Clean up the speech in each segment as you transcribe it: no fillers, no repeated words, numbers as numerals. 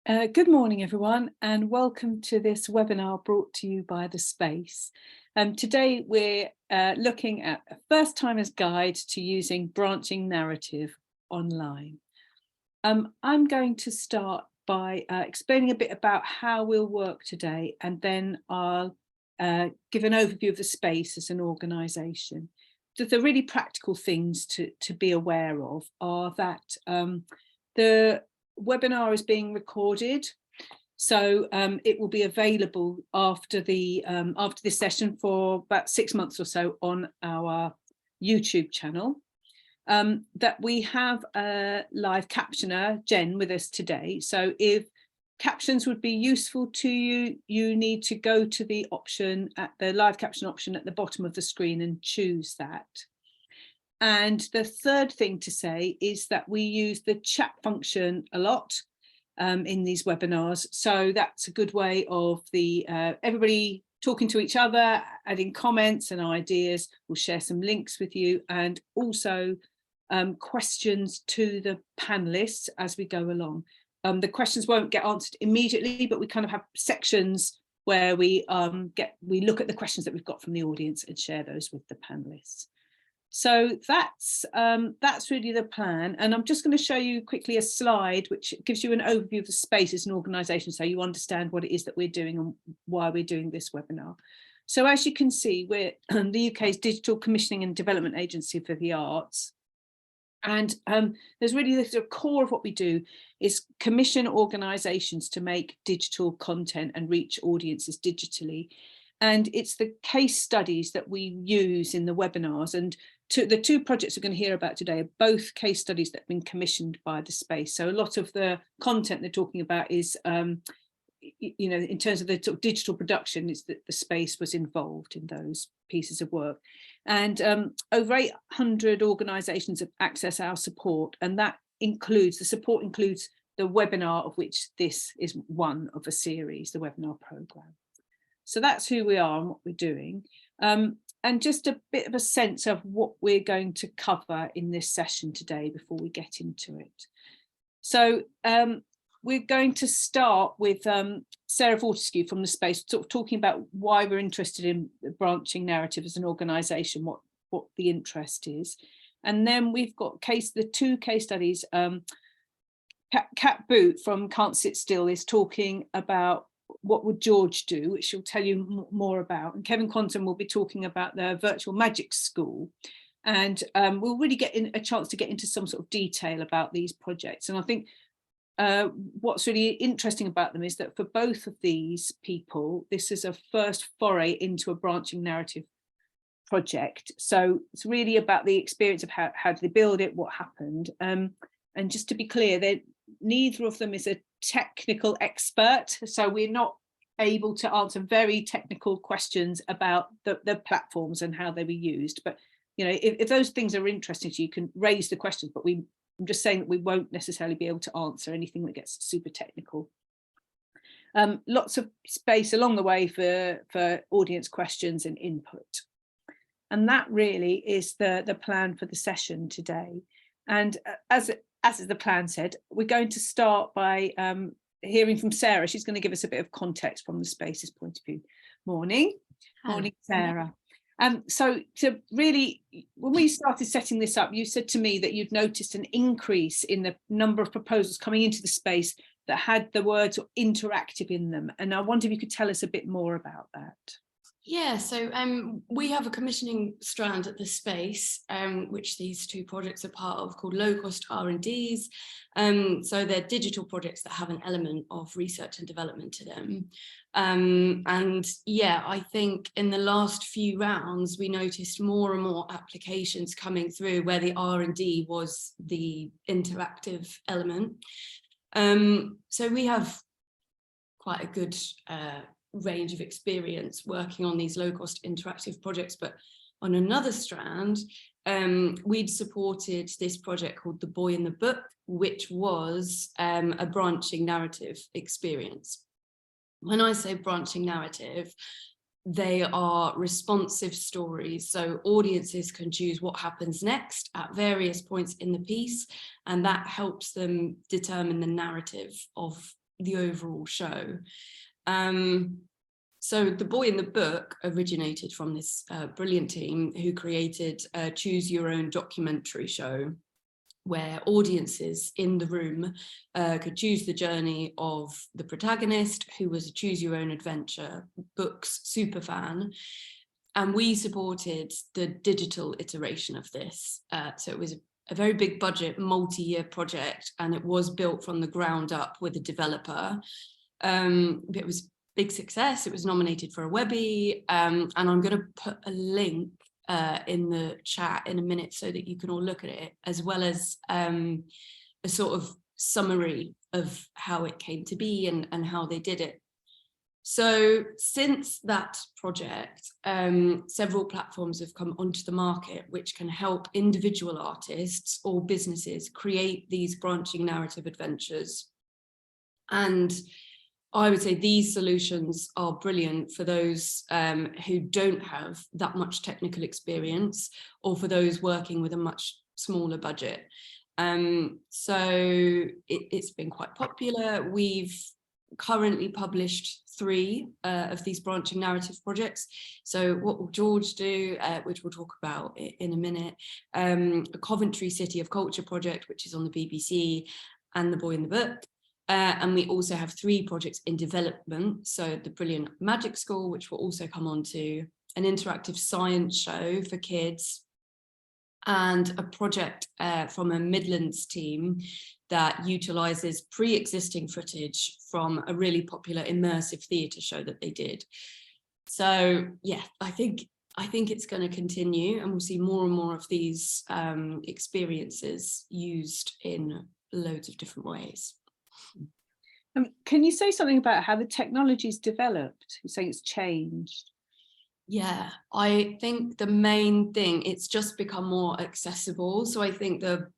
Good morning, everyone, and welcome to this webinar brought to you by The Space. Today we're looking at a first-timers guide to using branching narrative online. I'm going to start by explaining a bit about how we'll work today, and then I'll give an overview of The Space as an organisation. The really practical things to be aware of are that the webinar is being recorded, so it will be available after this session for about 6 months or so on our YouTube channel. That we have a live captioner, Jen, with us today. So if captions would be useful to you, you need to go to the option at the live caption option at the bottom of the screen and choose that. And the third thing to say is that we use the chat function a lot in these webinars. So that's a good way of everybody talking to each other, adding comments and ideas. We'll share some links with you, and also questions to the panelists as we go along. The questions won't get answered immediately, but we kind of have sections where we look at the questions that we've got from the audience and share those with the panelists. So that's really the plan, and I'm just going to show you quickly a slide which gives you an overview of The Space as an organisation, so you understand what it is that we're doing and why we're doing this webinar. So as you can see, we're the UK's digital commissioning and development agency for the arts, and there's really the core of what we do is commission organisations to make digital content and reach audiences digitally. And it's the case studies that we use in the webinars, and the two projects we're going to hear about today are both case studies that have been commissioned by The Space. So a lot of the content they're talking about is, you know, in terms of the sort of digital production, is that The Space was involved in those pieces of work. And over 800 organisations have accessed our support, and that includes, the support includes the webinar, of which this is one of a series, the webinar programme. So that's who we are and what we're doing. And just a bit of a sense of what we're going to cover in this session today before we get into it. So we're going to start with Sarah Fortescue from The Space, sort of talking about why we're interested in branching narrative as an organisation, what the interest is. And then we've got the two case studies. Kat Boot from Can't Sit Still is talking about what would George do, which she'll tell you more about. And Kevin Quantum will be talking about the virtual magic school. And we'll really get a chance to get into some sort of detail about these projects. And I think what's really interesting about them is that for both of these people, this is a first foray into a branching narrative project. So it's really about the experience of how did they build it, what happened. And just to be clear, neither of them is a technical expert, so we're not able to answer very technical questions about the platforms and how they were used. But you know, if those things are interesting to you, you can raise the questions, but I'm just saying that we won't necessarily be able to answer anything that gets super technical. Lots of space along the way for audience questions and input, and that really is the plan for the session today. And as the plan said, we're going to start by hearing from Sarah. She's going to give us a bit of context from The Space's point of view. Morning. Hi. Morning, Sarah. So really, when we started setting this up, you said to me that you'd noticed an increase in the number of proposals coming into The Space that had the words interactive in them. And I wonder if you could tell us a bit more about that. Yeah, so we have a commissioning strand at The Space, which these two projects are part of, called low cost R&Ds. So they're digital projects that have an element of research and development to them. And yeah, I think in the last few rounds, we noticed more and more applications coming through where the R&D was the interactive element. So we have quite a good range of experience working on these low-cost interactive projects, but on another strand, we'd supported this project called The Boy in the Book, which was a branching narrative experience. When I say branching narrative, they are responsive stories, so audiences can choose what happens next at various points in the piece, and that helps them determine the narrative of the overall show. So The Boy in the Book originated from this brilliant team who created a Choose Your Own documentary show, where audiences in the room could choose the journey of the protagonist, who was a Choose Your Own Adventure books superfan. And we supported the digital iteration of this. So it was a very big budget, multi-year project, and it was built from the ground up with a developer. It was big success. It was nominated for a Webby, and I'm going to put a link in the chat in a minute so that you can all look at it, as well as a sort of summary of how it came to be and how they did it. So since that project, several platforms have come onto the market which can help individual artists or businesses create these branching narrative adventures. And I would say these solutions are brilliant for those who don't have that much technical experience, or for those working with a much smaller budget. So it's been quite popular. We've currently published 3 of these branching narrative projects. So What Will George Do, which we'll talk about in a minute, a Coventry City of Culture project, which is on the BBC, and The Boy in the Book. And we also have 3 projects in development. So the brilliant Magic School, which will also come on to, an interactive science show for kids, and a project from a Midlands team that utilises pre-existing footage from a really popular immersive theatre show that they did. So yeah, I think it's going to continue, and we'll see more and more of these experiences used in loads of different ways. Can you say something about how the technology's developed? You're saying it's changed. Yeah, I think the main thing, it's just become more accessible. So I think the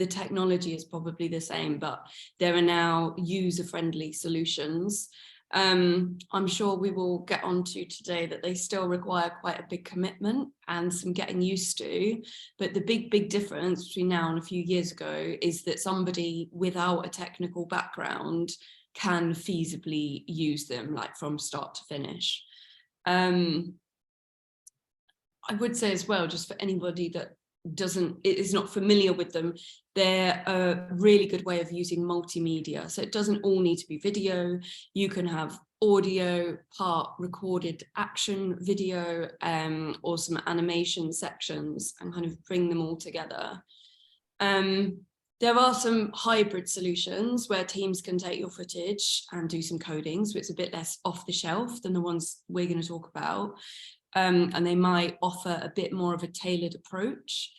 technology is probably the same, but there are now user-friendly solutions. I'm sure we will get onto today that they still require quite a big commitment and some getting used to. But the big difference between now and a few years ago is that somebody without a technical background can feasibly use them, like from start to finish. I would say as well, just for anybody that is not familiar with them, they're a really good way of using multimedia. So it doesn't all need to be video. You can have audio, part recorded action video, or some animation sections, and kind of bring them all together. There are some hybrid solutions where teams can take your footage and do some coding, so it's a bit less off the shelf than the ones we're going to talk about. And they might offer a bit more of a tailored approach.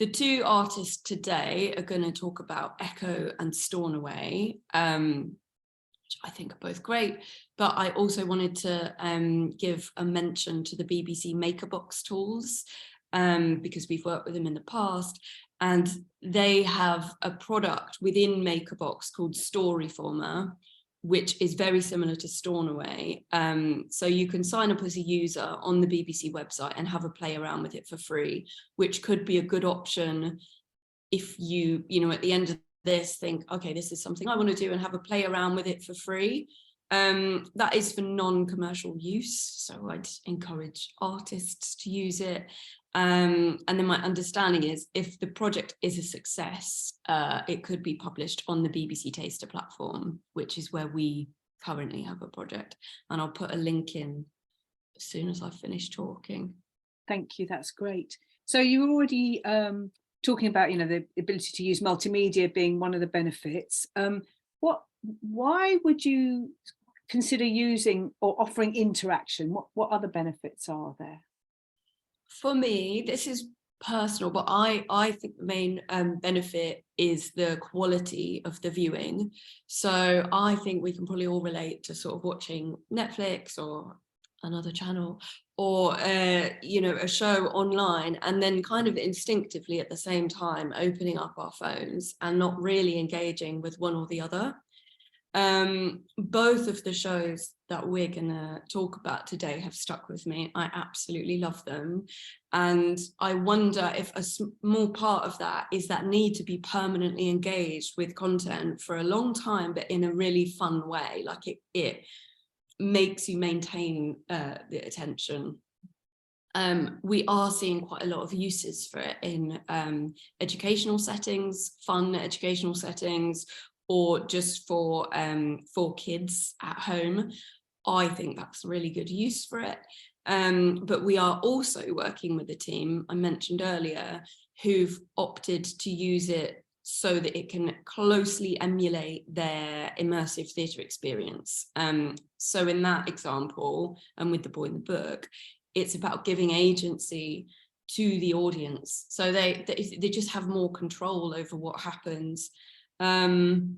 The 2 artists today are going to talk about Echo and Stornoway, which I think are both great, but I also wanted to give a mention to the BBC MakerBox tools, because we've worked with them in the past, and they have a product within MakerBox called Storyformer, which is very similar to Stornoway. So you can sign up as a user on the BBC website and have a play around with it for free, which could be a good option if you at the end of this think, okay, this is something I want to do, and have a play around with it for free. That is for non-commercial use, so I'd encourage artists to use it. And then my understanding is, if the project is a success, it could be published on the BBC Taster platform, which is where we currently have a project. And I'll put a link in as soon as I've finished talking. Thank you, that's great. So you were already talking about, the ability to use multimedia being one of the benefits. Why would you consider using or offering interaction? What other benefits are there? For me, this is personal, but I think the main benefit is the quality of the viewing. So I think we can probably all relate to sort of watching Netflix or another channel, or a show online, and then kind of instinctively at the same time opening up our phones and not really engaging with one or the other. Both of the shows that we're gonna talk about today have stuck with me. I absolutely love them. And I wonder if a small part of that is that need to be permanently engaged with content for a long time, but in a really fun way. Like it makes you maintain the attention. We are seeing quite a lot of uses for it in educational settings, fun educational settings, or just for kids at home. I think that's a really good use for it. But we are also working with a team I mentioned earlier who've opted to use it so that it can closely emulate their immersive theatre experience. So in that example, and with The Boy in the Book, it's about giving agency to the audience. So they just have more control over what happens. And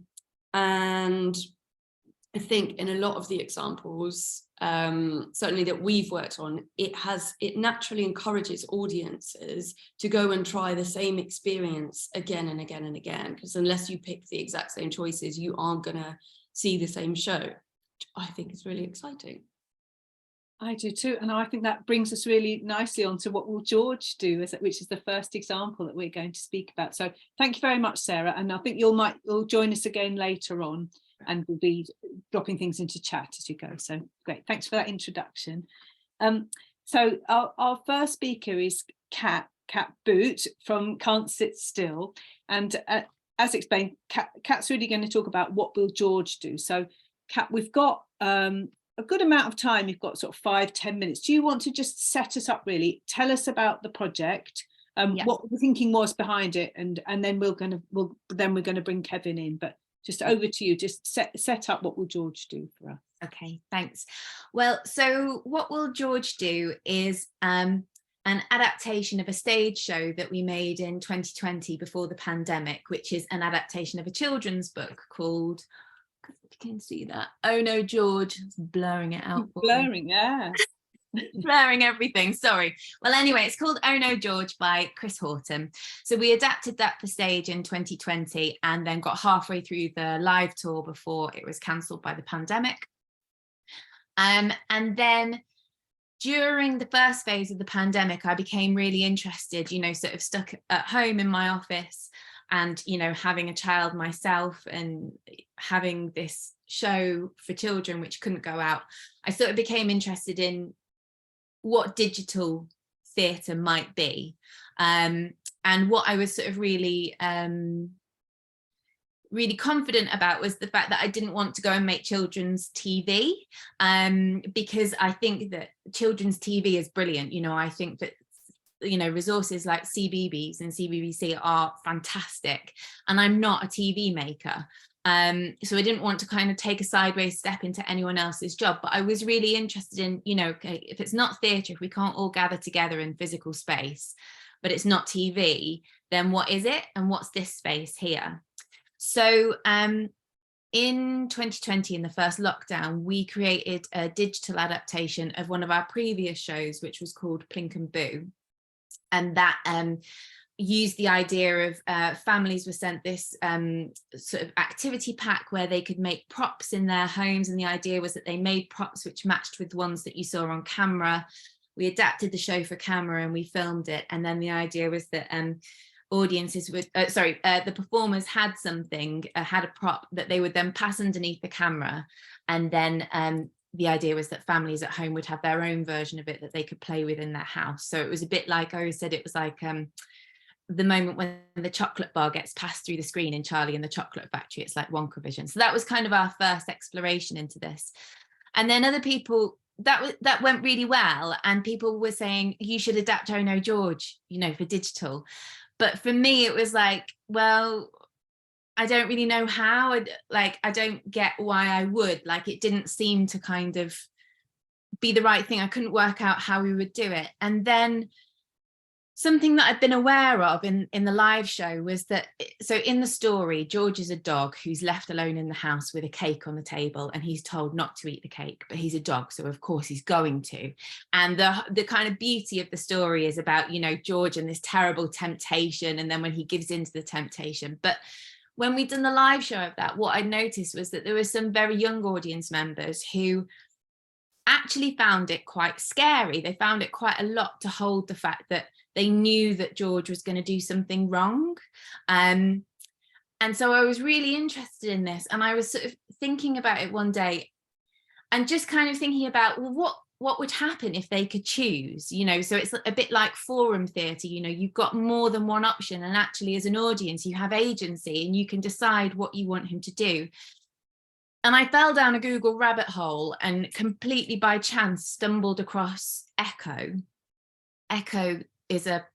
I think in a lot of the examples, certainly that we've worked on, it naturally encourages audiences to go and try the same experience again and again and again, because unless you pick the exact same choices, you aren't gonna see the same show, which I think is really exciting. I do too, and I think that brings us really nicely on to what will George do, which is the first example that we're going to speak about. So thank you very much, Sarah, and I think you'll join us again later on, and we'll be dropping things into chat as you go. So great, thanks for that introduction. So our first speaker is Kat Boot from Can't Sit Still, and as explained, Kat's really going to talk about what will George do. So Kat, we've got a good amount of time. You've got sort of 5-10 minutes. Do you want to just set us up, really? Tell us about the project, what the thinking was behind it, and then we're going to bring Kevin in. But just over to you. Just set up what will George do for us. Okay, thanks. Well, so what will George do is an adaptation of a stage show that we made in 2020 before the pandemic, which is an adaptation of a children's book called, you can see that, Oh No George. It's blurring it out. Blurring, yeah. Blurring everything, sorry. Well, anyway, it's called Oh No George by Chris Horton. So we adapted that for stage in 2020 and then got halfway through the live tour before it was cancelled by the pandemic. And then during the first phase of the pandemic, I became really interested, sort of stuck at home in my office and, having a child myself and having this show for children which couldn't go out. I sort of became interested in what digital theatre might be. And what I was sort of really confident about was the fact that I didn't want to go and make children's TV, because I think that children's TV is brilliant. I think that resources like CBeebies and CBBC are fantastic, and I'm not a TV maker. So I didn't want to kind of take a sideways step into anyone else's job, but I was really interested in, okay, if it's not theatre, if we can't all gather together in physical space, but it's not TV, then what is it? And what's this space here? So in 2020, in the first lockdown, we created a digital adaptation of one of our previous shows, which was called Plink and Boo. And that used the idea of families were sent this sort of activity pack where they could make props in their homes. And the idea was that they made props which matched with ones that you saw on camera. We adapted the show for camera and we filmed it. And then the idea was that audiences would, the performers had had a prop that they would then pass underneath the camera. And then the idea was that families at home would have their own version of it that they could play with in their house. So it was a bit like, I always said, it was like the moment when the chocolate bar gets passed through the screen in Charlie and the Chocolate Factory. It's like Wonka vision. So that was kind of our first exploration into this. And then other people, that went really well. And people were saying, you should adapt Oh No George, for digital. But for me, it was like, well, I don't really know how. I don't get why I would. It didn't seem to kind of be the right thing. I couldn't work out how we would do it. And then something that I've been aware of in the live show was that, so in the story, George is a dog who's left alone in the house with a cake on the table, and he's told not to eat the cake, but he's a dog, so of course he's going to. And the kind of beauty of the story is about, George and this terrible temptation, and then when he gives in to the temptation. But when we'd done the live show of that, what I noticed was that there were some very young audience members who actually found it quite scary. They found it quite a lot to hold the fact that they knew that George was going to do something wrong. And so I was really interested in this, and I was sort of thinking about it one day and just kind of thinking about, well, what would happen if they could choose, you know? So it's a bit like forum theatre, you know, you've got more than one option, and actually as an audience you have agency and you can decide what you want him to do. And I fell down a Google rabbit hole and completely by chance stumbled across Echo. Echo is a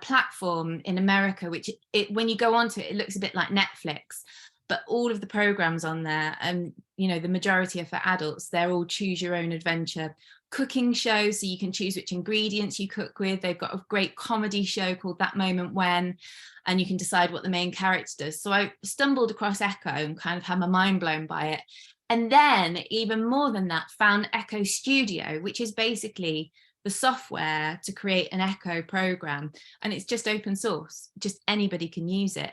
platform in America, which when you go onto it, it looks a bit like Netflix, but all of the programs on there, and you know, the majority are for adults. They're all choose your own adventure cooking shows, so you can choose which ingredients you cook with. They've got a great comedy show called That Moment When, and you can decide what the main character does. So I stumbled across Echo and kind of had my mind blown by it. And then even more than that, found Echo Studio, which is basically the software to create an Echo program. And it's just open source, just anybody can use it.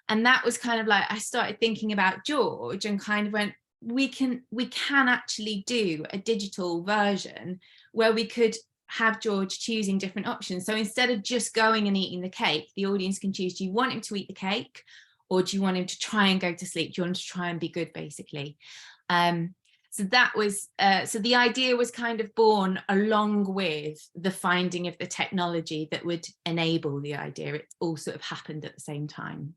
And that was kind of like, I started thinking about George and kind of went, we can actually do a digital version where we could have George choosing different options. So instead of just going and eating the cake, the audience can choose, do you want him to eat the cake, or do you want him to try and go to sleep? Do you want him to try and be good, basically? So that was, so the idea was kind of born along with the finding of the technology that would enable the idea. It all sort of happened at the same time.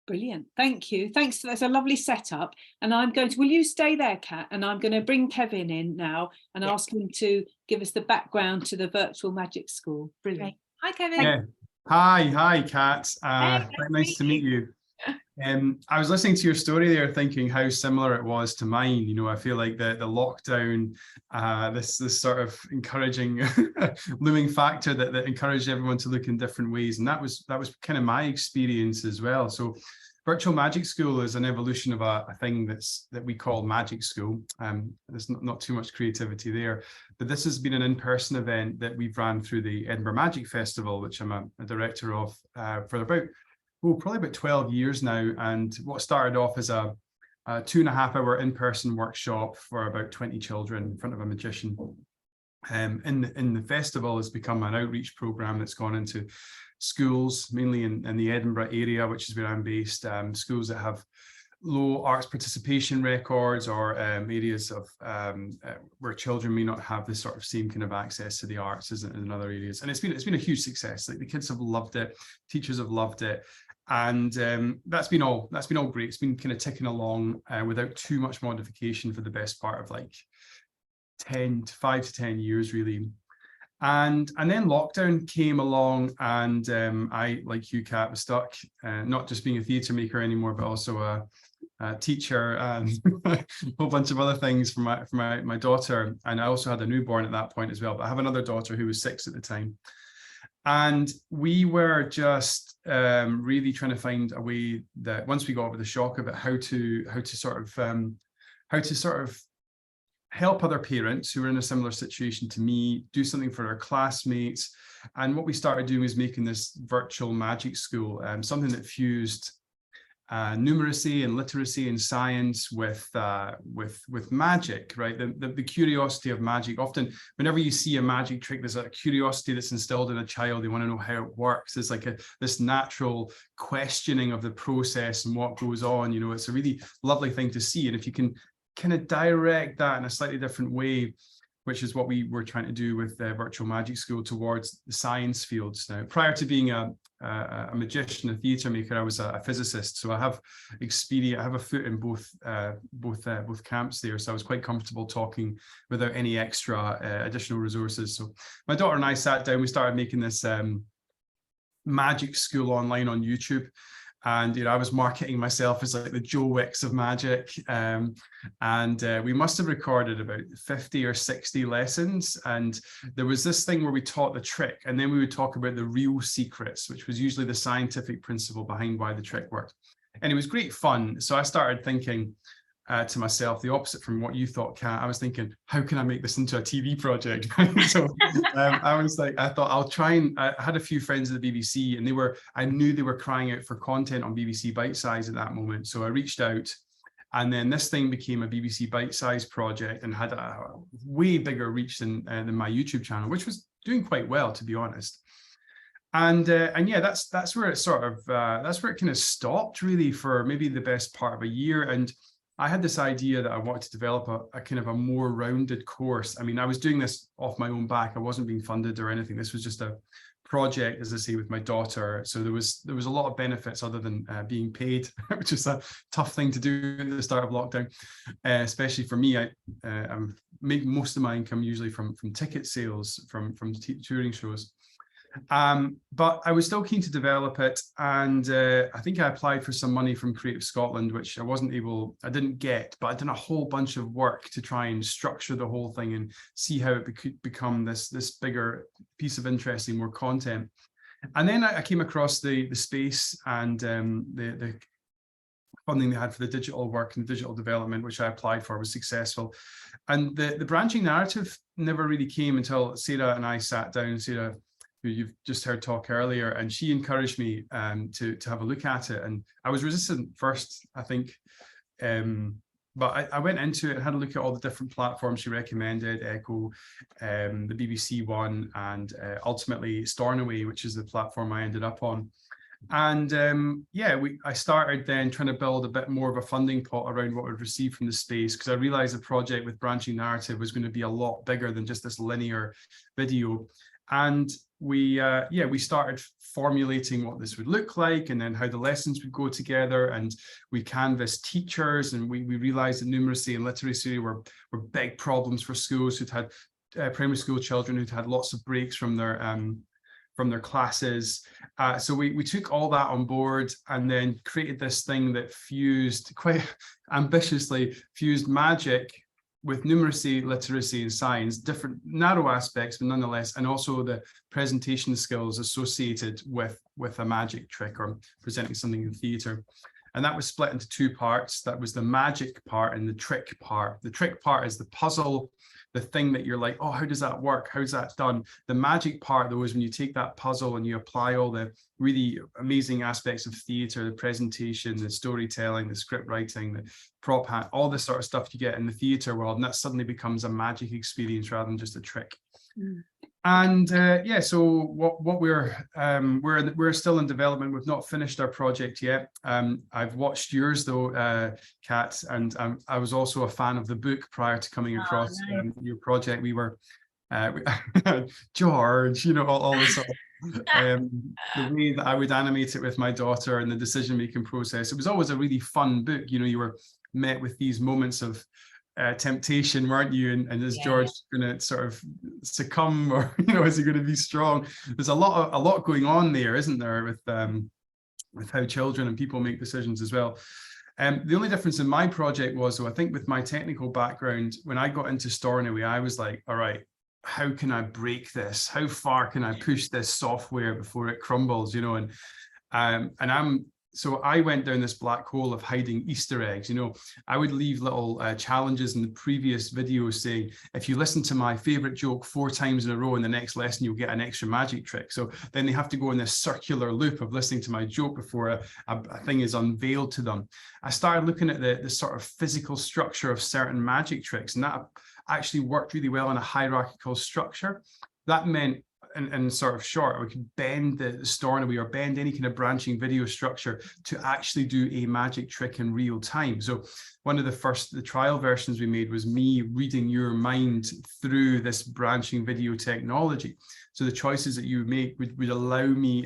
Brilliant. Thank you. Thanks. That's a lovely setup. And I'm going to, will you stay there, Kat? And I'm going to bring Kevin in now and ask him to give us the background to the virtual magic school. Brilliant. Okay. Hi, Kevin. Yeah. Hi, Kat. Quite nice to meet you. I was listening to your story there, thinking how similar it was to mine. You know, I feel like the lockdown, this sort of encouraging looming factor that encouraged everyone to look in different ways, and that was kind of my experience as well. So, Virtual Magic School is an evolution of a thing that we call Magic School. There's not too much creativity there, but this has been an in-person event that we've ran through the Edinburgh Magic Festival, which I'm a director of for probably about 12 years now. And what started off as a 2.5-hour in-person workshop for about 20 children in front of a magician. In the festival has become an outreach program that's gone into schools, mainly in the Edinburgh area, which is where I'm based, schools that have low arts participation records, or areas of where children may not have this sort of same kind of access to the arts as in other areas. And it's been a huge success. Like, the kids have loved it, teachers have loved it, and that's been all great. It's been kind of ticking along without too much modification for the best part of like 5 to 10 years, really. And then lockdown came along, and I, like you, Kat, was stuck, not just being a theatre maker anymore, but also a teacher and a whole bunch of other things for my daughter. And I also had a newborn at that point as well, but I have another daughter who was 6 at the time. And we were just really trying to find a way that, once we got over the shock of it, how to sort of help other parents who were in a similar situation to me, do something for our classmates. And what we started doing was making this virtual magic school, something that fused numeracy and literacy and science with magic, right? The curiosity of magic. Often, whenever you see a magic trick, there's a curiosity that's instilled in a child. They want to know how it works. There's like this natural questioning of the process and what goes on. You know, it's a really lovely thing to see. And if you can kind of direct that in a slightly different way, which is what we were trying to do with the Virtual Magic School, towards the science fields. Now, prior to being a magician, a theatre maker, I was a physicist, so I have experience. I have a foot in both camps there, so I was quite comfortable talking without any extra additional resources. So my daughter and I sat down. We started making this magic school online on YouTube. And, you know, I was marketing myself as like the Joe Wicks of magic. And we must have recorded about 50 or 60 lessons. And there was this thing where we taught the trick, and then we would talk about the real secrets, which was usually the scientific principle behind why the trick worked. And it was great fun. So I started thinking, to myself, the opposite from what you thought, Kat. I was thinking, how can I make this into a TV project? So I was like, I thought I'll try, and I had a few friends at the BBC, and I knew they were crying out for content on BBC Bite Size at that moment. So I reached out, and then this thing became a BBC Bite Size project and had a way bigger reach than my YouTube channel, which was doing quite well, to be honest. And yeah, that's where it sort of that's where it kind of stopped, really, for maybe the best part of a year. And I had this idea that I wanted to develop a kind of a more rounded course. I mean, I was doing this off my own back. I wasn't being funded or anything. This was just a project, as I say, with my daughter. So there was a lot of benefits other than being paid, which is a tough thing to do at the start of lockdown, especially for me. I make most of my income usually from ticket sales, from touring shows. But I was still keen to develop it, and I think I applied for some money from Creative Scotland, which I didn't get, but I'd done a whole bunch of work to try and structure the whole thing and see how it could become this bigger piece of interesting, more content. And then I came across the space and the funding they had for the digital work and digital development, which I applied for, was successful. And the branching narrative never really came until Sarah and I sat down. Sarah, who you've just heard talk earlier, and she encouraged me to have a look at it. And I was resistant first, I think, but I went into it and had a look at all the different platforms she recommended, Echo, the BBC one, and ultimately Stornoway, which is the platform I ended up on. And yeah, I started then trying to build a bit more of a funding pot around what we'd receive from the space, because I realized the project with branching narrative was going to be a lot bigger than just this linear video. And we started formulating what this would look like, and then how the lessons would go together, and we canvassed teachers, and we realized that numeracy and literacy were big problems for schools who'd had primary school children who'd had lots of breaks from their classes. So we took all that on board and then created this thing that quite ambitiously fused magic with numeracy, literacy, and science, different narrow aspects, but nonetheless, and also the presentation skills associated with a magic trick or presenting something in theatre. And that was split into two parts. That was the magic part and the trick part. The trick part is the puzzle, the thing that you're like, oh, how does that work? How's that done? The magic part, though, is when you take that puzzle and you apply all the really amazing aspects of theatre, the presentation, the storytelling, the script writing, the prop hat, all the sort of stuff you get in the theatre world, and that suddenly becomes a magic experience rather than just a trick. Mm. And yeah, so what we're still in development. We've not finished our project yet. I've watched yours though, Kat, and I was also a fan of the book prior to coming across your project. We were George, all this sort of, the way that I would animate it with my daughter and the decision-making process. It was always a really fun book. You were met with these moments of temptation, weren't you? And is George going to sort of succumb, or is he going to be strong? There's a lot going on there, isn't there, with how children and people make decisions as well. The only difference in my project was, so I think with my technical background, when I got into Stornoway, I was like, all right, how can I break this? How far can I push this software before it crumbles? So I went down this black hole of hiding Easter eggs. I would leave little challenges in the previous videos saying, if you listen to my favorite joke 4 times in a row in the next lesson, you'll get an extra magic trick. So then they have to go in this circular loop of listening to my joke before a thing is unveiled to them. I started looking at the sort of physical structure of certain magic tricks, and that actually worked really well in a hierarchical structure. That meant, in sort of short, we could bend the Stornoway or bend any kind of branching video structure to actually do a magic trick in real time. So one of the trial versions we made was me reading your mind through this branching video technology. So the choices that you make would allow me,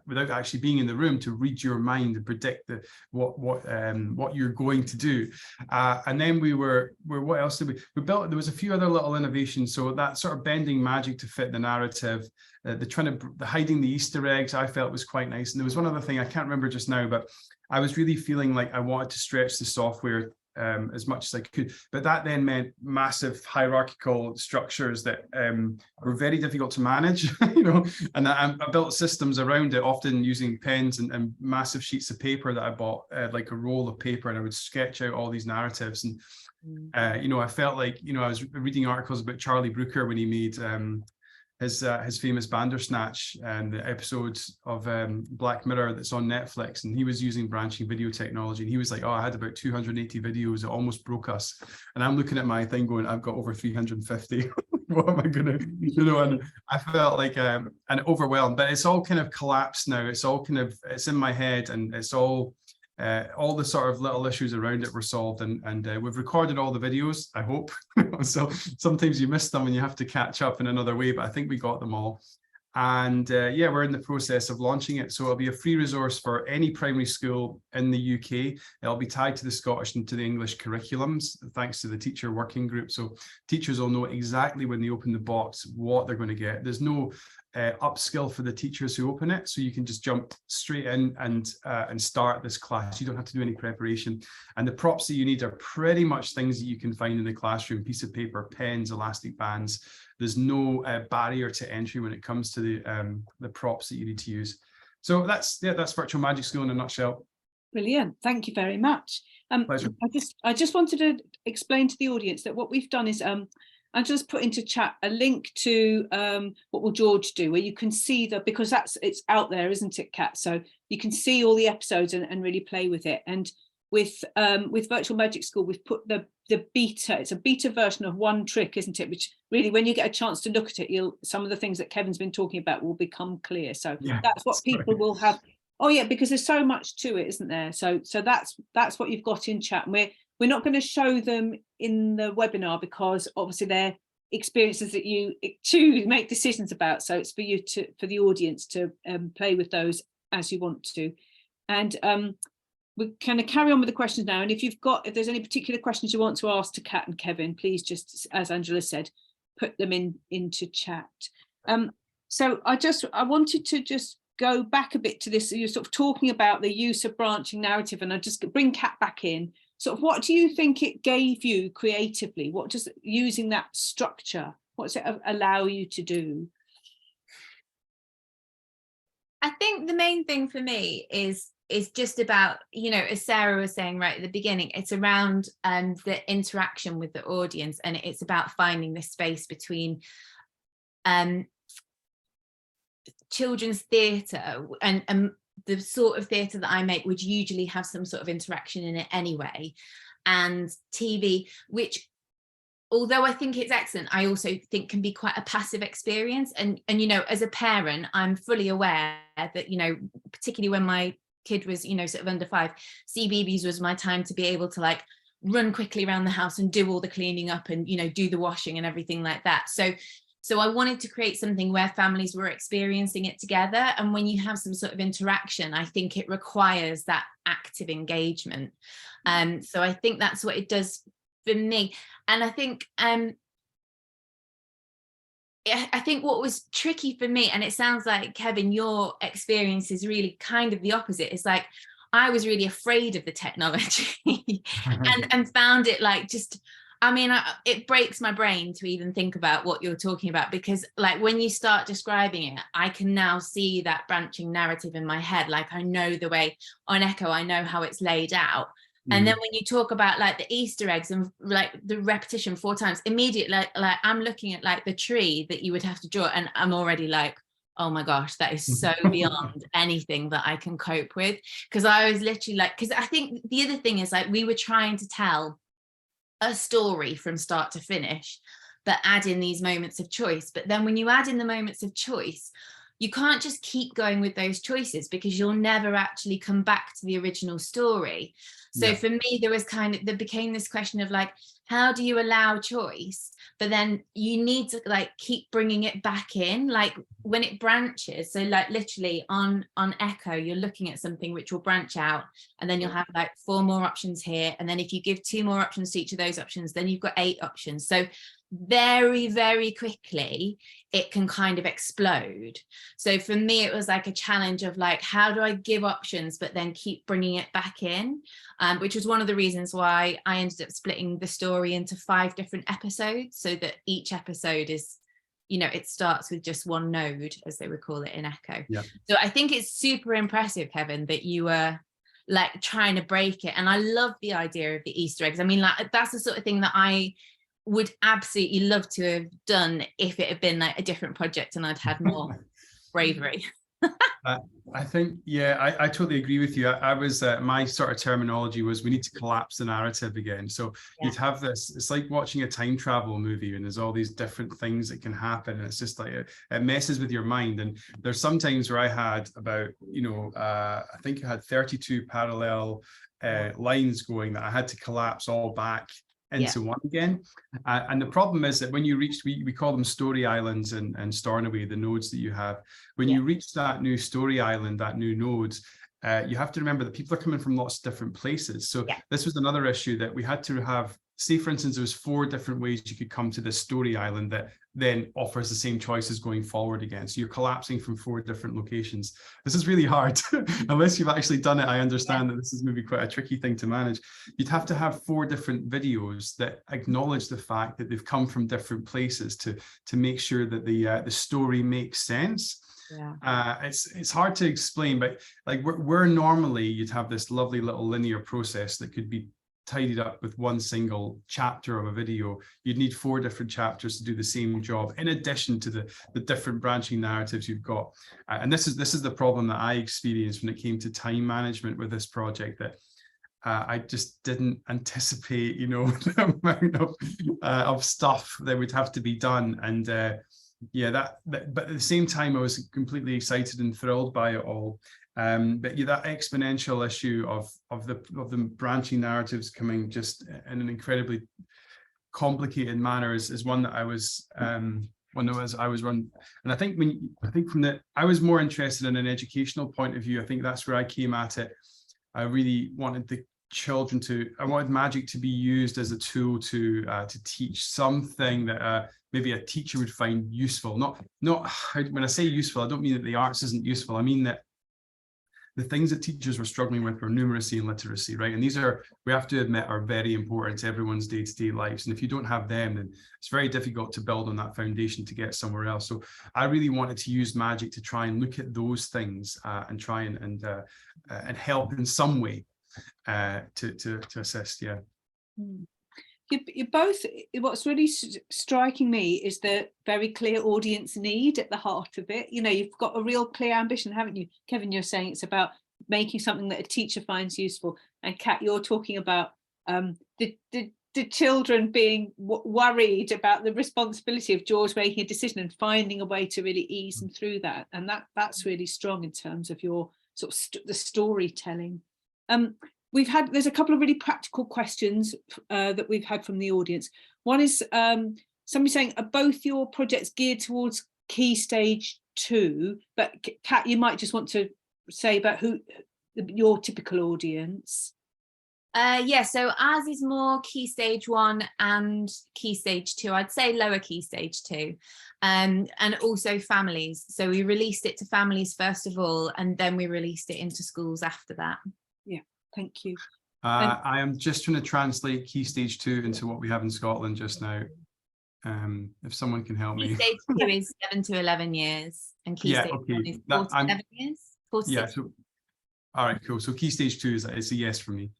without actually being in the room, to read your mind and predict what you're going to do. And then what else did we built? There was a few other little innovations. So that sort of bending magic to fit the narrative, the hiding the Easter eggs, I felt was quite nice. And there was one other thing I can't remember just now, but I was really feeling like I wanted to stretch the software as much as I could. But that then meant massive hierarchical structures that were very difficult to manage, you know, and I built systems around it, often using pens and massive sheets of paper that I bought, like a roll of paper, and I would sketch out all these narratives. And, you know, I felt like, you know, I was reading articles about Charlie Brooker when he made his famous Bandersnatch and the episodes of Black Mirror that's on Netflix, and he was using branching video technology, and he was like, oh, I had about 280 videos, it almost broke us. And I'm looking at my thing going, I've got over 350. What am I gonna, you know? And I felt like and overwhelmed, but it's all kind of collapsed now. It's all kind of, it's in my head, and it's all the sort of little issues around it were solved, and we've recorded all the videos, I hope. So sometimes you miss them and you have to catch up in another way, but I think we got them all. And yeah, we're in the process of launching it. So it'll be a free resource for any primary school in the UK. It'll be tied to the Scottish and to the English curriculums, thanks to the teacher working group. So teachers will know exactly when they open the box what they're going to get. There's no upskill for the teachers who open it, so you can just jump straight in and start this class. You don't have to do any preparation, and the props that you need are pretty much things that you can find in the classroom: piece of paper, pens, elastic bands. There's no barrier to entry when it comes to the props that you need to use. So that's Virtual Magic School in a nutshell. Brilliant, thank you very much. Pleasure. I just wanted to explain to the audience that what we've done is I just put into chat a link to what will George do, where you can see because it's out there, isn't it, Kat? So you can see all the episodes and really play with it. And with Virtual Magic School, we've put the beta. It's a beta version of one trick, isn't it? Which really, when you get a chance to look at it, some of the things that Kevin's been talking about will become clear. So yeah, that's what people will have. Oh yeah, because there's so much to it, isn't there? So that's what you've got in chat. And we're not going to show them in the webinar because obviously they're experiences that you choose, make decisions about. So it's for the audience to play with those as you want to. And we're going to carry on with the questions now. And if there's any particular questions you want to ask to Kat and Kevin, please just, as Angela said, put them into chat. So I wanted to just go back a bit to this. You're sort of talking about the use of branching narrative, and I just bring Kat back in. Sort of, what do you think it gave you creatively? What does using that structure, what does it allow you to do? I think the main thing for me is just about, you know, as Sarah was saying right at the beginning, it's around the interaction with the audience, and it's about finding this space between children's theatre and the sort of theatre that I make would usually have some sort of interaction in it anyway, and TV, which, although I think it's excellent, I also think can be quite a passive experience. And you know, as a parent, I'm fully aware that, you know, particularly when my kid was, you know, sort of under 5, CBeebies was my time to be able to like run quickly around the house and do all the cleaning up and, you know, do the washing and everything like that. So I wanted to create something where families were experiencing it together. And when you have some sort of interaction, I think it requires that active engagement. So I think that's what it does for me. And I think what was tricky for me, and it sounds like, Kevin, your experience is really kind of the opposite. It's like, I was really afraid of the technology and found it like just, I mean, it breaks my brain to even think about what you're talking about, because like when you start describing it, I can now see that branching narrative in my head. Like I know the way on Echo, I know how it's laid out. And then when you talk about like the Easter eggs and like the repetition 4 times, immediately like I'm looking at like the tree that you would have to draw, and I'm already like, oh my gosh, that is so beyond anything that I can cope with. Because I was literally like, because I think the other thing is like we were trying to tell a story from start to finish, but add in these moments of choice. But then when you add in the moments of choice, you can't just keep going with those choices because you'll never actually come back to the original story. So for me, there became this question of like, how do you allow choice? But then you need to like keep bringing it back in, like when it branches. So like literally on Echo, you're looking at something which will branch out, and then you'll have like 4 more options here. And then if you give 2 more options to each of those options, then you've got 8 options. So very, very quickly it can kind of explode. So for me, it was like a challenge of like, how do I give options but then keep bringing it back in, which was one of the reasons why I ended up splitting the story into 5 different episodes, so that each episode is, you know, it starts with just one node, as they would call it in Echo. Yeah. So I think it's super impressive, Kevin, that you were like trying to break it. And I love the idea of the Easter eggs. I mean, like, that's the sort of thing that I would absolutely love to have done if it had been like a different project and I'd had more bravery. I think, yeah, I totally agree with you. I was, my sort of terminology was, we need to collapse the narrative again. So Yeah. you'd have this, it's like watching a time travel movie and there's all these different things that can happen. And it's just like, it messes with your mind. And there's some times where I had about, you know, I think I had 32 parallel lines going that I had to collapse all back into one again. And the problem is that when you reach, we call them story islands and Stornoway, the nodes that you have. When you reach that new story island, that new node, you have to remember that people are coming from lots of different places. So this was another issue that we had to have. Say, for instance, there was 4 different ways you could come to this story island that then offers the same choices going forward again. So you're collapsing from 4 different locations. This is really hard. Unless you've actually done it, I understand that this is maybe quite a tricky thing to manage. You'd have to have 4 different videos that acknowledge the fact that they've come from different places to make sure that the story makes sense. Yeah. It's hard to explain, but like we're normally, you'd have this lovely little linear process that could be tidied up with one single chapter of a video. You'd need 4 different chapters to do the same job, in addition to the different branching narratives you've got. And this is the problem that I experienced when it came to time management with this project, that I just didn't anticipate, you know, the amount of stuff that would have to be done. And yeah, but at the same time, I was completely excited and thrilled by it all. But yeah, that exponential issue of the branching narratives coming just in an incredibly complicated manner is one that I was run. And I think I was more interested in an educational point of view. I think that's where I came at it. I really wanted I wanted magic to be used as a tool to teach something that maybe a teacher would find useful. Not when I say useful, I don't mean that the arts isn't useful. I mean that the things that teachers were struggling with were numeracy and literacy, right? And these are, we have to admit, are very important to everyone's day-to-day lives. And if you don't have them, then it's very difficult to build on that foundation to get somewhere else. So I really wanted to use magic to try and look at those things and try and help in some way to assist. Yeah. You both, what's really striking me is the very clear audience need at the heart of it. You know, you've got a real clear ambition, haven't you? Kevin, you're saying it's about making something that a teacher finds useful. And Kat, you're talking about the children being worried about the responsibility of George making a decision and finding a way to really ease them through that. And that's really strong in terms of your sort of the storytelling. There's a couple of really practical questions that we've had from the audience. One is somebody saying, are both your projects geared towards Key Stage 2? But Kat, you might just want to say about your typical audience. Yeah, so ours is more Key Stage 1 and Key Stage 2. I'd say lower Key Stage 2. And also families. So we released it to families first of all, and then we released it into schools after that. Yeah. Thank you. I am just trying to translate Key Stage 2 into what we have in Scotland just now. If someone can help me. Key Stage 2 is 7 to 11 years, and Key Stage 1 is 4 to 7 years. 4 to 6. So, all right, cool. So Key Stage 2 is a yes for me.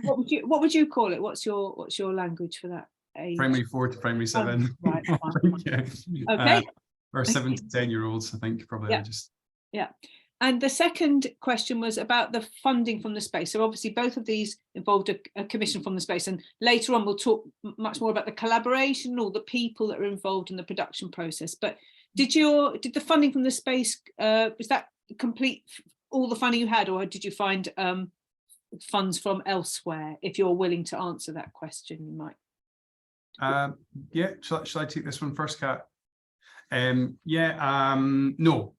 What would you call it? What's your language for that age? Primary 4 to primary 7. Oh, right. Yeah. Okay. Or 7 to 10-year-olds, I think, probably. Yeah. And the second question was about the funding from the space. So obviously both of these involved a commission from the space, and later on we'll talk much more about the collaboration, all the people that are involved in the production process. But did the funding from the space, was that complete all the funding you had, or did you find funds from elsewhere? If you're willing to answer that question, you might. Yeah, shall I take this one first, Kat? No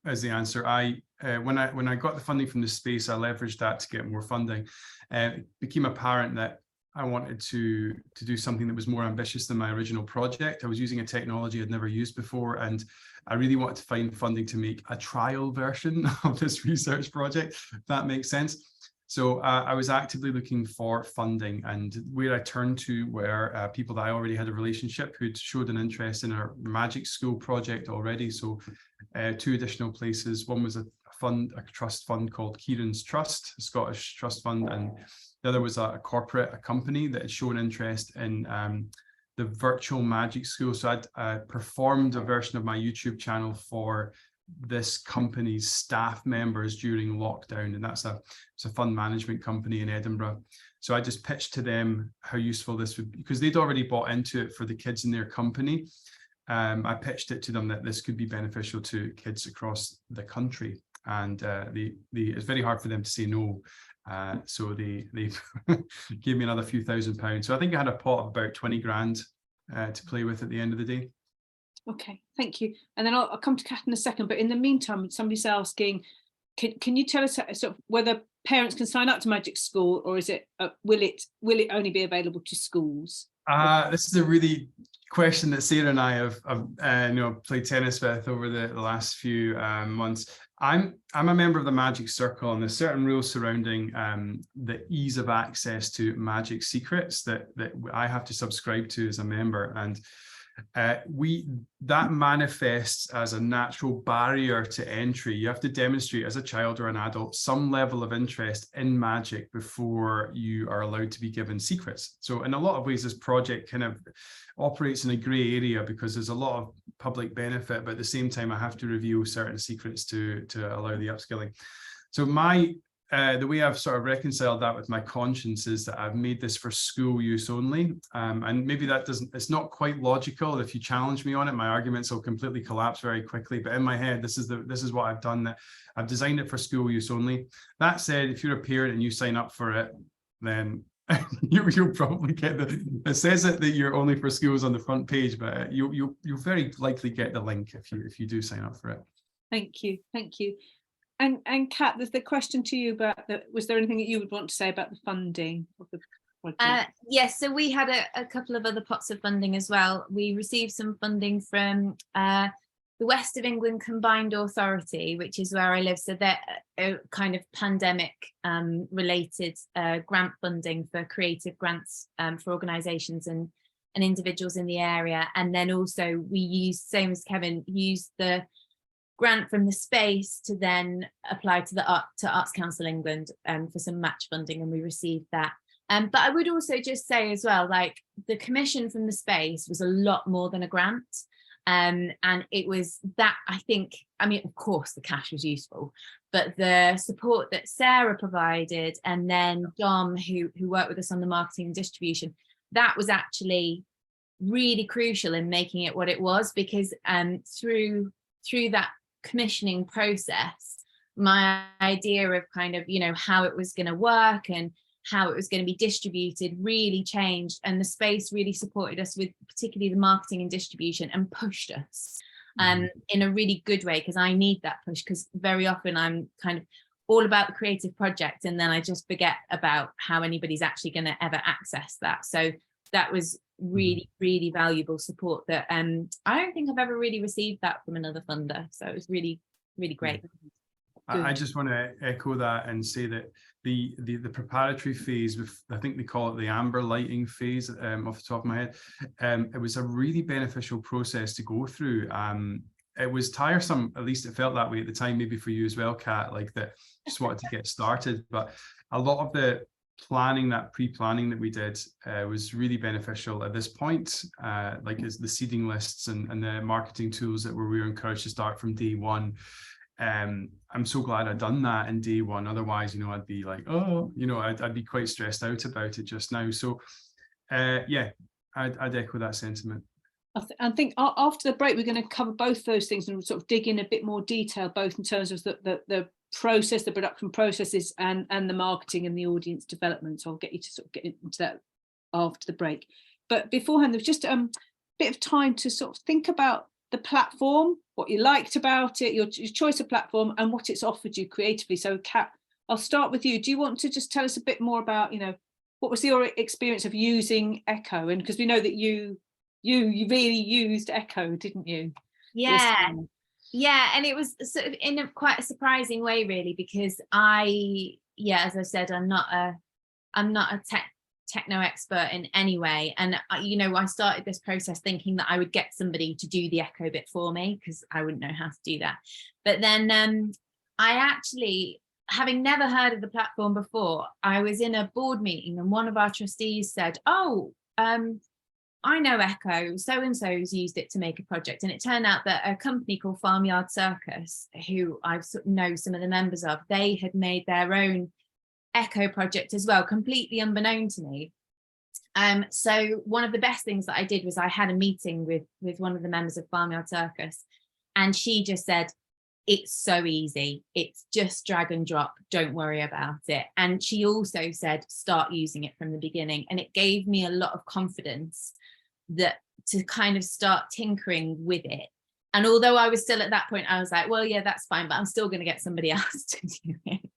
is the answer. When I got the funding from the space, I leveraged that to get more funding. It became apparent that I wanted to do something that was more ambitious than my original project. I was using a technology I'd never used before, and I really wanted to find funding to make a trial version of this research project, if that makes sense. So I was actively looking for funding, and where I turned to were people that I already had a relationship who'd showed an interest in our magic school project already. So 2 additional places. One was a trust fund called Kieran's Trust, a Scottish trust fund, and the other was a company that had shown interest in the virtual magic school. So I'd performed a version of my YouTube channel for this company's staff members during lockdown, and it's a fund management company in Edinburgh. So I just pitched to them how useful this would be, because they'd already bought into it for the kids in their company. I pitched it to them that this could be beneficial to kids across the country, and it's very hard for them to say no. So they gave me another few £1,000. So I think I had a pot of about 20 grand to play with at the end of the day. Okay, thank you. And then I'll come to Kat in a second, but in the meantime, somebody's asking, can you tell us sort of whether parents can sign up to Magic School, or is it will it only be available to schools? This is a really question that Sarah and I have played tennis with over the last few months. I'm a member of the Magic Circle, and there's certain rules surrounding the ease of access to magic secrets that I have to subscribe to as a member, and that manifests as a natural barrier to entry. You have to demonstrate as a child or an adult some level of interest in magic before you are allowed to be given secrets. So in a lot of ways, this project kind of operates in a grey area, because there's a lot of public benefit, but at the same time I have to reveal certain secrets to allow the upskilling. So the way I've sort of reconciled that with my conscience is that I've made this for school use only. And maybe it's not quite logical. If you challenge me on it, my arguments will completely collapse very quickly. But in my head, this is what I've done. That I've designed it for school use only. That said, if you're a parent and you sign up for it, then you'll probably get it says that you're only for schools on the front page, but you'll very likely get the link if you do sign up for it. Thank you. And Kat, there's the question to you about was there anything that you would want to say about the funding of the project? Yes, so we had a couple of other pots of funding as well. We received some funding from the West of England Combined Authority, which is where I live. So they're a kind of pandemic related grant funding for creative grants for organisations and individuals in the area. And then also we used, same as Kevin, used the grant from the space to then apply to Arts Council England for some match funding, and we received that. But I would also just say as well, like the commission from the space was a lot more than a grant. And it was that, I mean, of course the cash was useful, but the support that Sarah provided, and then Dom, who worked with us on the marketing and distribution, that was actually really crucial in making it what it was, because through that commissioning process, my idea of kind of, how it was going to work and how it was going to be distributed really changed, and the space really supported us with particularly the marketing and distribution, and pushed us in a really good way, because I need that push, because very often I'm kind of all about the creative project and then I just forget about how anybody's actually going to ever access that. So that was really, really valuable support that I don't think I've ever really received that from another funder. So it was really, really great. I just want to echo that and say that the preparatory phase, I think they call it the amber lighting phase off the top of my head, it was a really beneficial process to go through. It was tiresome, at least it felt that way at the time, maybe for you as well, Kat, like that just wanted to get started. But a lot of the planning, that pre-planning that we did was really beneficial at this point, like as the seeding lists and the marketing tools that we were encouraged to start from day one. I'm so glad I'd done that in day one. Otherwise, I'd be like, I'd be quite stressed out about it just now. So yeah, I'd echo that sentiment. I think after the break, we're going to cover both those things and sort of dig in a bit more detail, both in terms of the process, the production processes, and the marketing and the audience development. So I'll get you to sort of get into that after the break. But beforehand, there's just a bit of time to sort of think about the platform, what you liked about it, your choice of platform, and what it's offered you creatively. So Kat, I'll start with you. Do you want to just tell us a bit more about, what was your experience of using Echo? And because we know that you really used Echo, didn't you? Yeah. Yeah, and it was sort of in quite a surprising way, really, because as I said, I'm not a techno expert in any way, and I started this process thinking that I would get somebody to do the Echo bit for me because I wouldn't know how to do that. But then I actually, having never heard of the platform before, I was in a board meeting and one of our trustees said, "Oh, I know Echo, so-and-so's used it to make a project." And it turned out that a company called Farmyard Circus, who I know some of the members of, they had made their own Echo project as well, completely unbeknown to me. So one of the best things that I did was I had a meeting with one of the members of Farmyard Circus, and she just said, "It's so easy. It's just drag and drop. Don't worry about it." And she also said, "Start using it from the beginning." And it gave me a lot of confidence that to kind of start tinkering with it. And although I was still at that point, I was like, well, yeah, that's fine, but I'm still going to get somebody else to do it.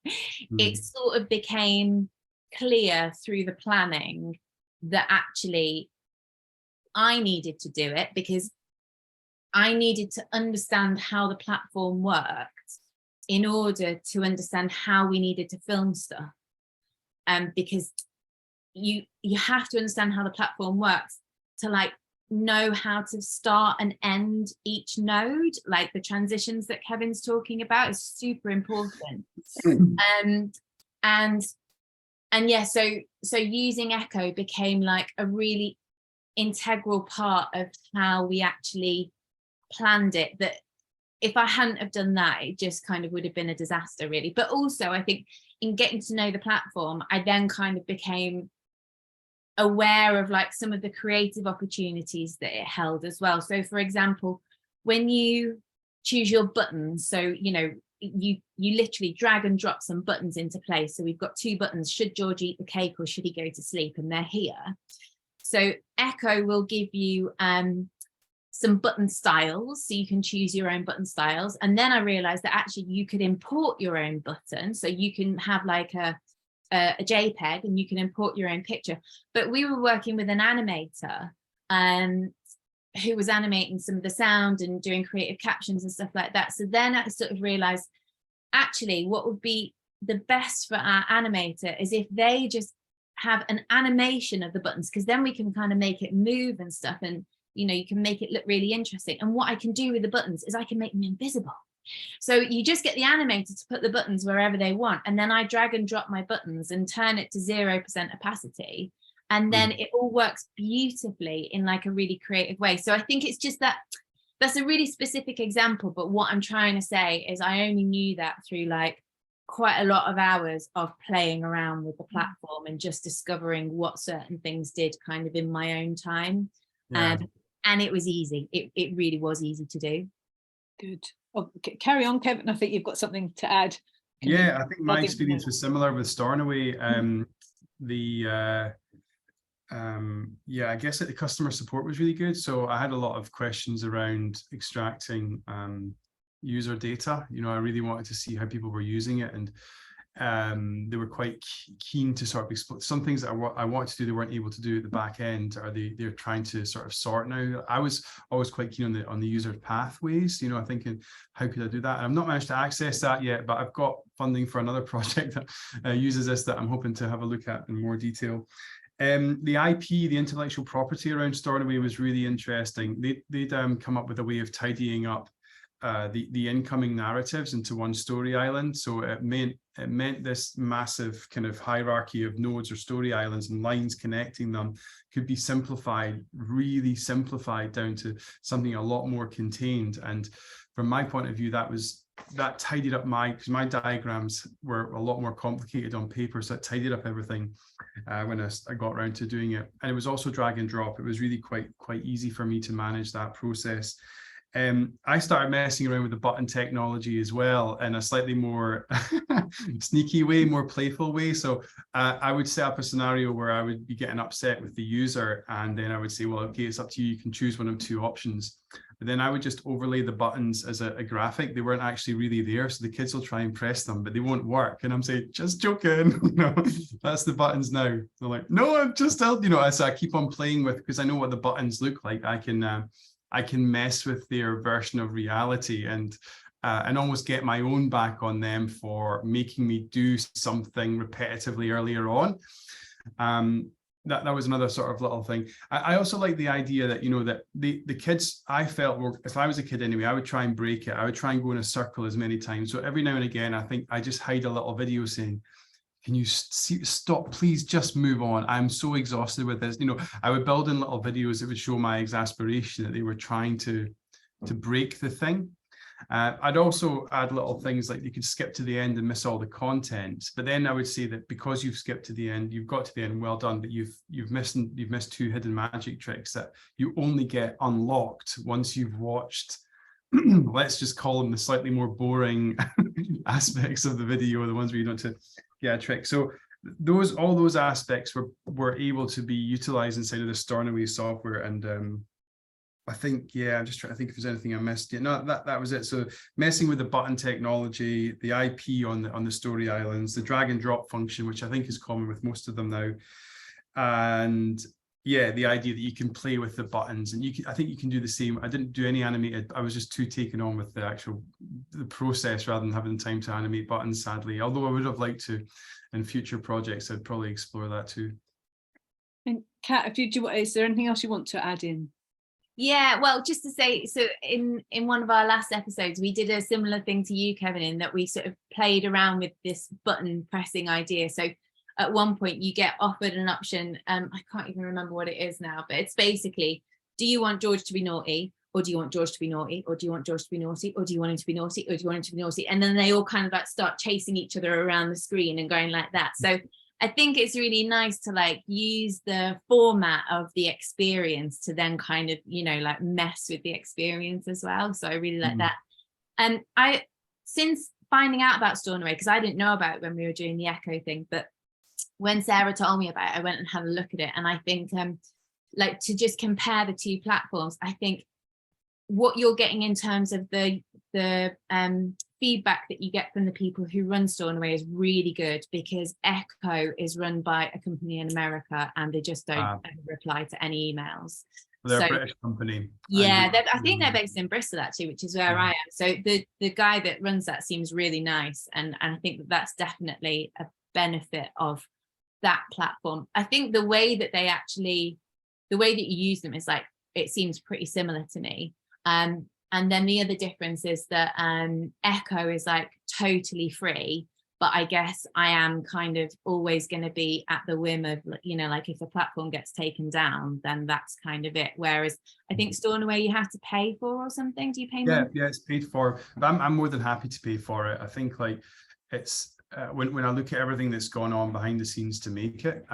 It sort of became clear through the planning that actually I needed to do it because I needed to understand how the platform worked in order to understand how we needed to film stuff. Because you have to understand how the platform works to like know how to start and end each node, like the transitions that Kevin's talking about is super important. And yeah, so using Echo became like a really integral part of how we actually planned it, that if I hadn't have done that, it just kind of would have been a disaster, really. But also I think in getting to know the platform, I then kind of became aware of like some of the creative opportunities that it held as well. So for example, when you choose your buttons, so you literally drag and drop some buttons into place. So we've got 2 buttons: should George eat the cake or should he go to sleep? And they're here. So Echo will give you some button styles, so you can choose your own button styles. And then I realized that actually you could import your own button, so you can have like a JPEG and you can import your own picture. But we were working with an animator who was animating some of the sound and doing creative captions and stuff like that. So then I sort of realized actually what would be the best for our animator is if they just have an animation of the buttons, because then we can kind of make it move and stuff, and you can make it look really interesting. And what I can do with the buttons is I can make them invisible. So you just get the animator to put the buttons wherever they want, and then I drag and drop my buttons and turn it to 0% opacity, and then it all works beautifully in like a really creative way. So I think it's just that's a really specific example, but what I'm trying to say is I only knew that through like quite a lot of hours of playing around with the platform and just discovering what certain things did kind of in my own time. And it was easy. It really was easy to do. Good. Oh, carry on, Kevin. I think you've got something to add. I think my experience was similar with Stornoway. I guess the customer support was really good. So I had a lot of questions around extracting user data. I really wanted to see how people were using it, and they were quite keen to sort of explore some things that I wanted to do they weren't able to do at the back end, or they're trying to sort of sort now. I was always quite keen on the user pathways, thinking how could I do that, and I've not managed to access that yet, but I've got funding for another project that uses this that I'm hoping to have a look at in more detail. The IP, the intellectual property around Stornoway was really interesting. They'd come up with a way of tidying up the incoming narratives into one story island. So it meant this massive kind of hierarchy of nodes or story islands and lines connecting them could be simplified, really simplified down to something a lot more contained. And from my point of view, that tidied up because my diagrams were a lot more complicated on paper, so that tidied up everything when I got around to doing it. And it was also drag and drop. It was really quite easy for me to manage that process. I started messing around with the button technology as well in a slightly more sneaky way, more playful way. So I would set up a scenario where I would be getting upset with the user, and then I would say, well, okay, it's up to you. You can choose one of 2 options. but then I would just overlay the buttons as a graphic. They weren't actually really there, so the kids will try and press them, but they won't work. And I'm saying, just joking, no, that's the buttons now. They're like, no, I'm just out, you know. So I keep on playing with, because I know what the buttons look like. I can mess with their version of reality and almost get my own back on them for making me do something repetitively earlier on. That was another sort of little thing. I also like the idea that, you know, that the kids, I felt were, if I was a kid anyway, I would try and break it. I would try and go in a circle as many times. So every now and again, I think I just hide a little video saying, can you stop, please just move on. I'm so exhausted with this. You know, I would build in little videos that would show my exasperation that they were trying to break the thing. I'd also add little things like you could skip to the end and miss all the content. But then I would say that because you've skipped to the end, you've got to the end, well done, but you've missed two hidden magic tricks that you only get unlocked once you've watched, let's just call them the slightly more boring aspects of the video, the ones where you don't to get a trick. So all those aspects were able to be utilized inside of the Stornoway software. And I think, yeah, I'm just trying to think if there's anything I missed. Yeah, no, that was it. So messing with the button technology, the IP on the story islands, the drag and drop function, which I think is common with most of them now. And yeah, the idea that you can play with the buttons, and I think you can do the same. I didn't do any animated. I was just too taken on with the process rather than having time to animate buttons, sadly. Although I would have liked to in future projects, I'd probably explore that too. And Kat, is there anything else you want to add in? Yeah, well, just to say, so in one of our last episodes, we did a similar thing to you, Kevin, in that we sort of played around with this button pressing idea. So at one point you get offered an option, I can't even remember what it is now, but it's basically, do you want George to be naughty, or do you want George to be naughty, or do you want George to be naughty, or do you want him to be naughty, or do you want him to be naughty? And then they all kind of like start chasing each other around the screen and going like that. So I think it's really nice to like use the format of the experience to then kind of, you know, like mess with the experience as well. So I really like that. And since finding out about Stornoway, because I didn't know about it when we were doing the Echo thing, but when Sarah told me about it, I went and had a look at it. And I think like to just compare the two platforms, I think what you're getting in terms of the feedback that you get from the people who run Stornoway is really good, because Echo is run by a company in America and they just don't reply to any emails. They're a British company. Yeah, I think they're based in Bristol actually, which is where I am. So the guy that runs that seems really nice, and I think that's definitely a benefit of that platform. I think the way that you use them is like, it seems pretty similar to me. And then the other difference is that Echo is like totally free, but I guess I am kind of always going to be at the whim of, you know, like if the platform gets taken down, then that's kind of it. Whereas I think Stornoway you have to pay for or something. Do you pay money? Yeah, it's paid for. But I'm more than happy to pay for it. I think like it's when I look at everything that's gone on behind the scenes to make it,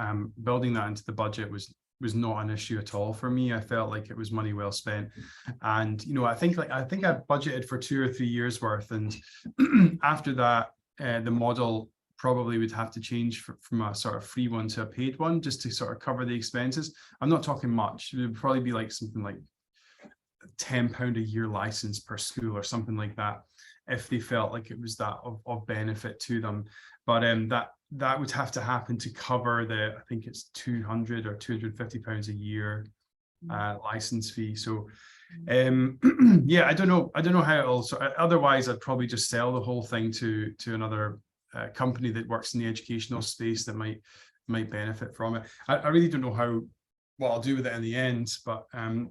building that into the budget was not an issue at all for me. I felt like it was money well spent. And, you know, I think I budgeted for 2 or 3 years worth. And after that, the model probably would have to change from a sort of free one to a paid one, just to sort of cover the expenses. I'm not talking much. It would probably be like something like £10 a year license per school or something like that, if they felt like it was that of benefit to them. But that would have to happen to cover I think it's £200 or £250 a year license fee. So yeah, I don't know how it'll. So otherwise, I'd probably just sell the whole thing to another company that works in the educational space that might benefit from it. I really don't know what I'll do with it in the end, but I'm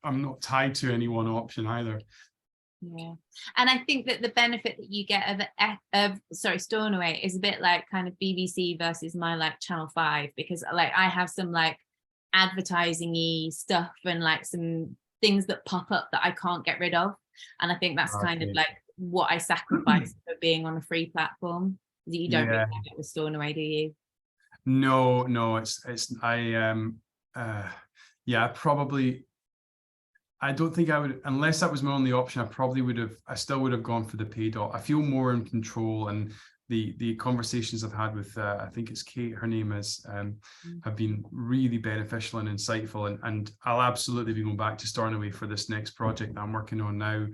not tied to any one option either. Yeah, and I think that the benefit that you get of Stornoway is a bit like kind of BBC versus my like Channel 5, because like I have some like advertising-y stuff and like some things that pop up that I can't get rid of, and I think that's kind of like what I sacrifice for being on a free platform. You don't really have it with Stornoway, do you? No, it's I probably I don't think I would, unless that was my only option, I still would have gone for the paid op. I feel more in control, and the conversations I've had with, I think it's Kate, her name is, have been really beneficial and insightful. And I'll absolutely be going back to Stornoway for this next project that I'm working on now.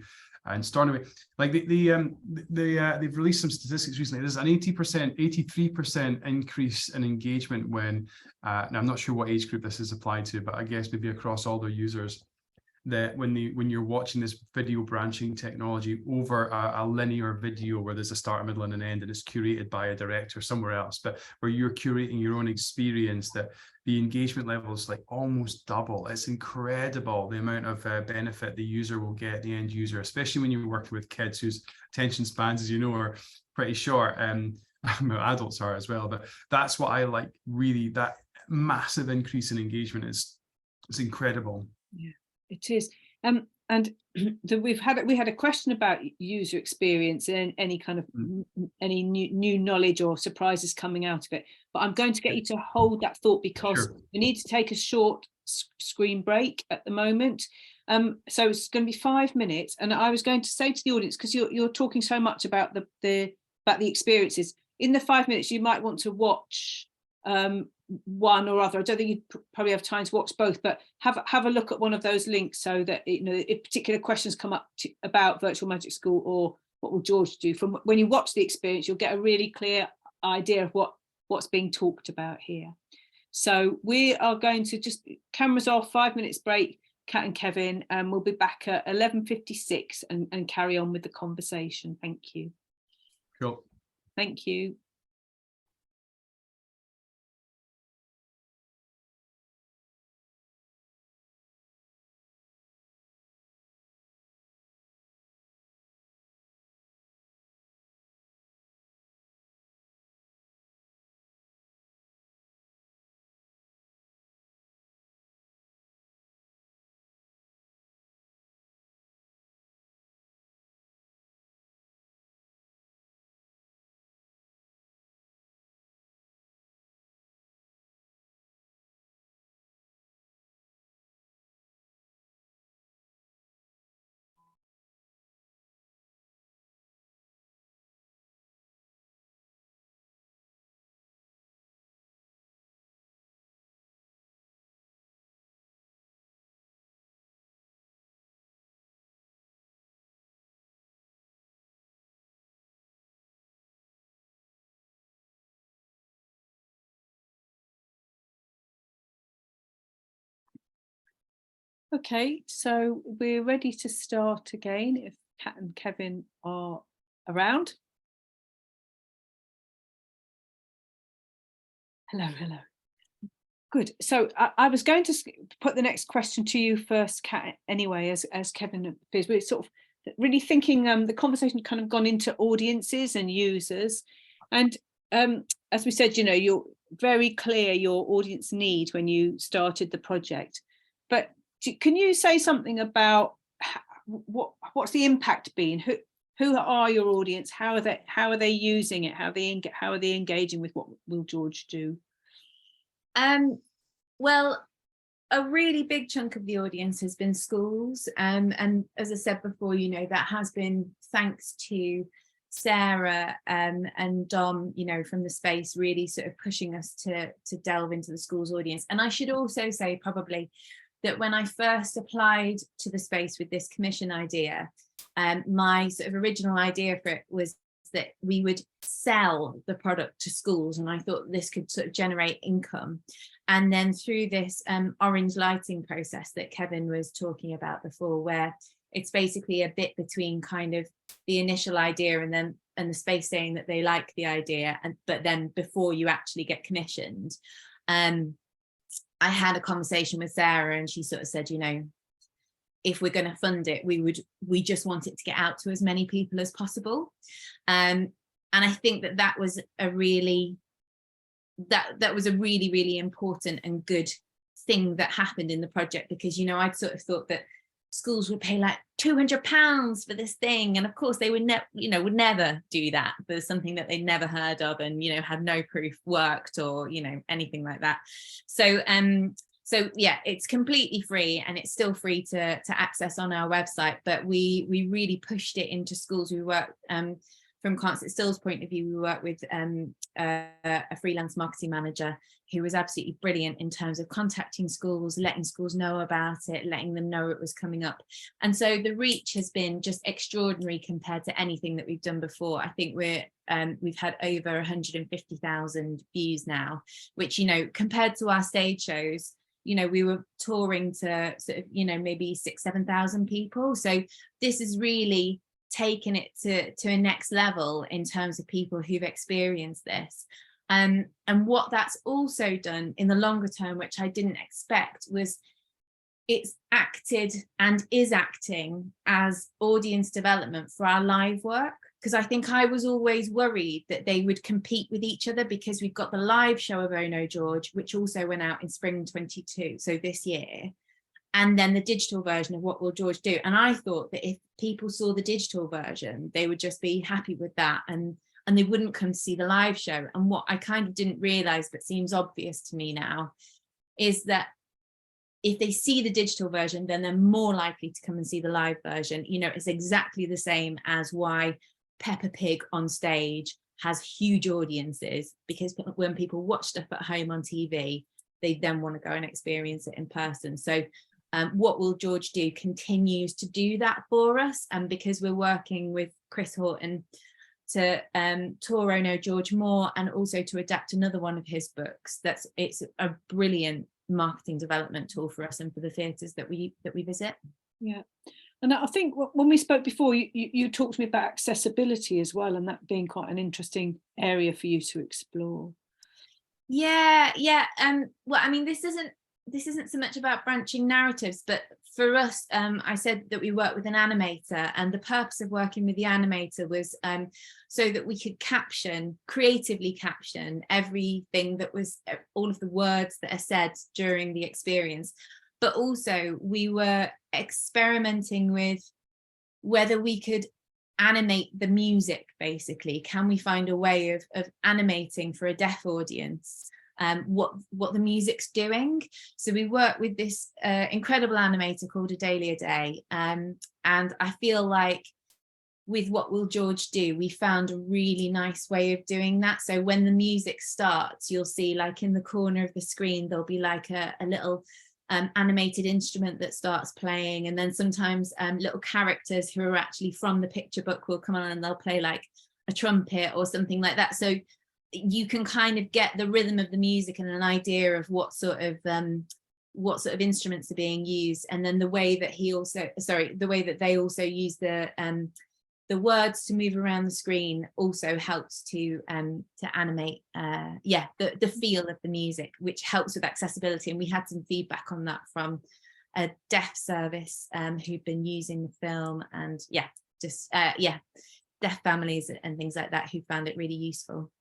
And Stornoway, like they've released some statistics recently. There's an 83% increase in engagement when, and I'm not sure what age group this is applied to, but I guess maybe across all their users, that when you're watching this video branching technology over a linear video where there's a start, a middle, and an end, and it's curated by a director somewhere else, but where you're curating your own experience, that the engagement levels like almost double. It's incredible the amount of benefit the user will get, the end user, especially when you're working with kids whose attention spans, as you know, are pretty short. Adults are as well, but that's what I like. Really, that massive increase in engagement is incredible. Yeah. It is, and we had a question about user experience and any kind of any new knowledge or surprises coming out of it. But I'm going to get you to hold that thought, because we need to take a short screen break at the moment. So it's going to be 5 minutes, and I was going to say to the audience, because you're talking so much about the experiences, in the 5 minutes you might want to watch one or other. I don't think you probably have time to watch both, but have a look at one of those links, so that if particular questions come up about Virtual Magic School or what will George do, from when you watch the experience, you'll get a really clear idea of what's being talked about here. So we are going to just cameras off, 5 minutes break, Kat and Kevin, and we'll be back at 11:56 and carry on with the conversation. Thank you. Cool. Thank you. Okay, so we're ready to start again if Kat and Kevin are around. Hello. Good. So I was going to put the next question to you first, Kat, anyway, as Kevin appears. We're sort of really thinking, the conversation kind of gone into audiences and users. And as we said, you're very clear your audience need when you started the project. But can you say something about what's the impact been? Who are your audience? How are they using it? How are they engaging with what will George do? Well, a really big chunk of the audience has been schools, and as I said before, that has been thanks to Sarah and Dom, from the space, really sort of pushing us to delve into the schools audience. And I should also say probably that when I first applied to the space with this commission idea, my sort of original idea for it was that we would sell the product to schools, and I thought this could sort of generate income. And then through this orange lighting process that Kevin was talking about before, where it's basically a bit between kind of the initial idea and the space saying that they like the idea, but then before you actually get commissioned, I had a conversation with Sarah, and she sort of said, if we're going to fund it, we just want it to get out to as many people as possible. And I think that was a really, really important and good thing that happened in the project, because, I'd sort of thought that schools would pay like £200 for this thing, and of course they would never do that for something that they'd never heard of and had no proof worked or anything like that. So So yeah, it's completely free, and it's still free to access on our website, but we really pushed it into schools. We work from Concert Still's point of view, we work with a freelance marketing manager who was absolutely brilliant in terms of contacting schools, letting schools know about it, letting them know it was coming up. And so the reach has been just extraordinary compared to anything that we've done before. I think we've had over 150,000 views now, which, you know, compared to our stage shows, you know, we were touring to sort of, you know, maybe 6,000-7,000 people. So this is really taken it to a next level in terms of people who've experienced this. And what that's also done in the longer term, which I didn't expect, was it's acted and is acting as audience development for our live work. Because I think I was always worried that they would compete with each other, because we've got the live show of Oh No George, which also went out in spring 22, so this year, and then the digital version of What Will George Do? And I thought that if people saw the digital version, they would just be happy with that, and they wouldn't come to see the live show. And what I kind of didn't realize, but seems obvious to me now, is that if they see the digital version, then they're more likely to come and see the live version. You know, it's exactly the same as why Peppa Pig on stage has huge audiences, because when people watch stuff at home on TV, they then want to go and experience it in person. So What Will George Do continues to do that for us. And because we're working with Chris Horton to tour Oh No George more, and also to adapt another one of his books, it's a brilliant marketing development tool for us and for the theatres that we visit. Yeah. And I think when we spoke before, you talked to me about accessibility as well, and that being quite an interesting area for you to explore. Yeah. Well, I mean, this isn't so much about branching narratives, but for us, I said that we work with an animator, and the purpose of working with the animator was so that we could creatively caption everything that was, all of the words that are said during the experience. But also we were experimenting with whether we could animate the music. Basically, can we find a way of animating for a deaf audience what the music's doing? So we work with this incredible animator called Adelia Day, and I feel like with What Will George Do, we found a really nice way of doing that. So when the music starts, you'll see, like, in the corner of the screen there'll be like a little animated instrument that starts playing, and then sometimes little characters who are actually from the picture book will come on and they'll play like a trumpet or something like that. So you can kind of get the rhythm of the music and an idea of what sort of instruments are being used. And then the way that they also use the words to move around the screen also helps to animate the feel of the music, which helps with accessibility. And we had some feedback on that from a deaf service who've been using the film, and deaf families and things like that who found it really useful.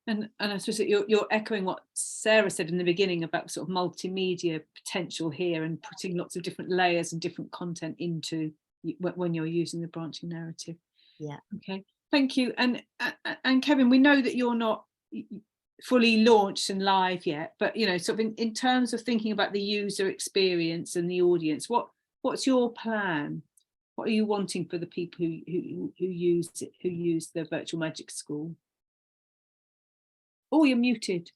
And I suppose that you're echoing what Sarah said in the beginning about sort of multimedia potential here, and putting lots of different layers and different content into when you're using the branching narrative. Yeah. Okay, thank you. And Kevin, we know that you're not fully launched and live yet, but you know, sort of in terms of thinking about the user experience and the audience, what's your plan? What are you wanting for the people who use the Virtual Magic School? Oh, you're muted.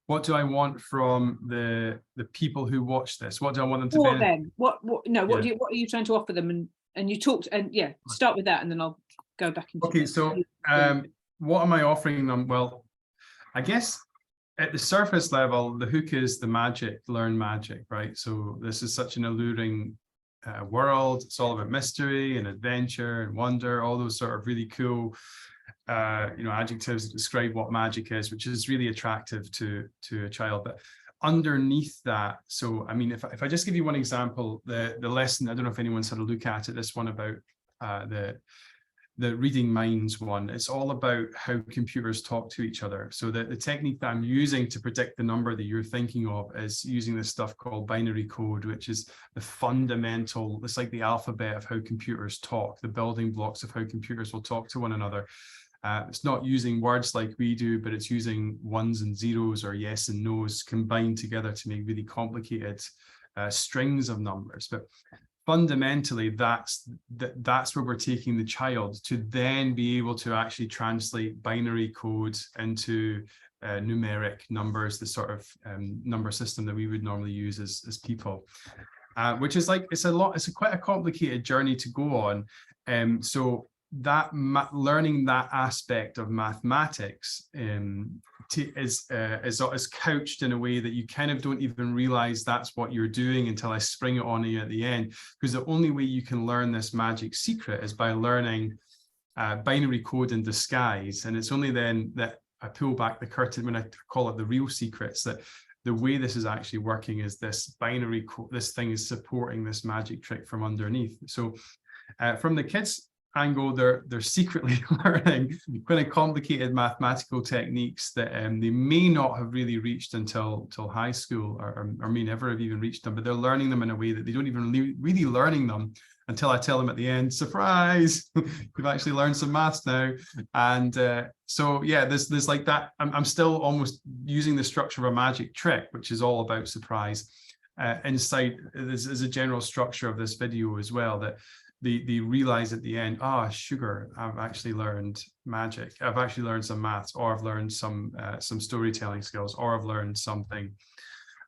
What do I want from the people who watch this? What do I want them to What benefit? then? What are you trying to offer them? And you talked, and yeah, start with that, and then I'll go back into. Okay, so what am I offering them? Well, I guess at the surface level, the hook is the magic, learn magic, right? So this is such an alluring world. It's all about mystery and adventure and wonder, all those sort of really cool adjectives that describe what magic is, which is really attractive to a child. But underneath that, so I mean, if I just give you one example, the lesson, I don't know if anyone's had a look at it, this one about the reading minds one, it's all about how computers talk to each other. So the technique that I'm using to predict the number that you're thinking of is using this stuff called binary code, which is the fundamental, it's like the alphabet of how computers talk, the building blocks of how computers will talk to one another. It's not using words like we do, but it's using ones and zeros or yes and no's combined together to make really complicated strings of numbers. But fundamentally, that's where we're taking the child to then be able to actually translate binary code into numeric numbers, the sort of number system that we would normally use as people, which is like, it's quite a complicated journey to go on. So that learning that aspect of mathematics is couched in a way that you kind of don't even realize that's what you're doing until I spring it on you at the end, because the only way you can learn this magic secret is by learning binary code in disguise. And it's only then that I pull back the curtain when I call it the real secrets, that the way this is actually working is this binary code, this thing is supporting this magic trick from underneath. So from the kids' angle, they're secretly learning quite complicated mathematical techniques that they may not have really reached until high school, or may never have even reached them, but they're learning them in a way that they don't even really learning them until I tell them at the end, surprise, you've actually learned some maths now. And so yeah, there's like that. I'm still almost using the structure of a magic trick, which is all about surprise. Inside there's a general structure of this video as well, that they realize at the end, sugar, I've actually learned magic. I've actually learned some maths, or I've learned some storytelling skills, or I've learned something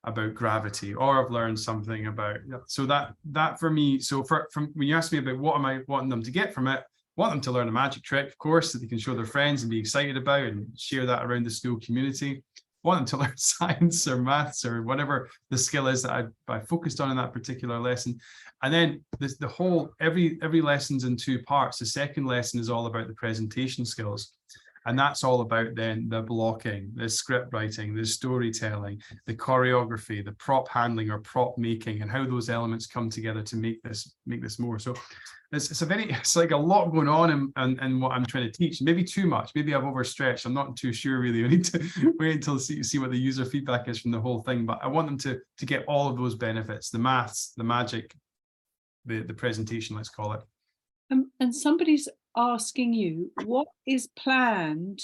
about gravity, or I've learned something about, so that for me, so from when you ask me about what am I wanting them to get from it, I want them to learn a magic trick, of course, that they can show their friends and be excited about and share that around the school community. I want them to learn science or maths or whatever the skill is that I focused on in that particular lesson. And then the whole, every lesson's in two parts. The second lesson is all about the presentation skills. And that's all about then the blocking, the script writing, the storytelling, the choreography, the prop handling or prop making, and how those elements come together to make this more. So it's like a lot going on in what I'm trying to teach. Maybe too much. Maybe I've overstretched. I'm not too sure really. I need to wait until see what the user feedback is from the whole thing. But I want them to get all of those benefits: the maths, the magic, the presentation, let's call it. And somebody's asking you, what is planned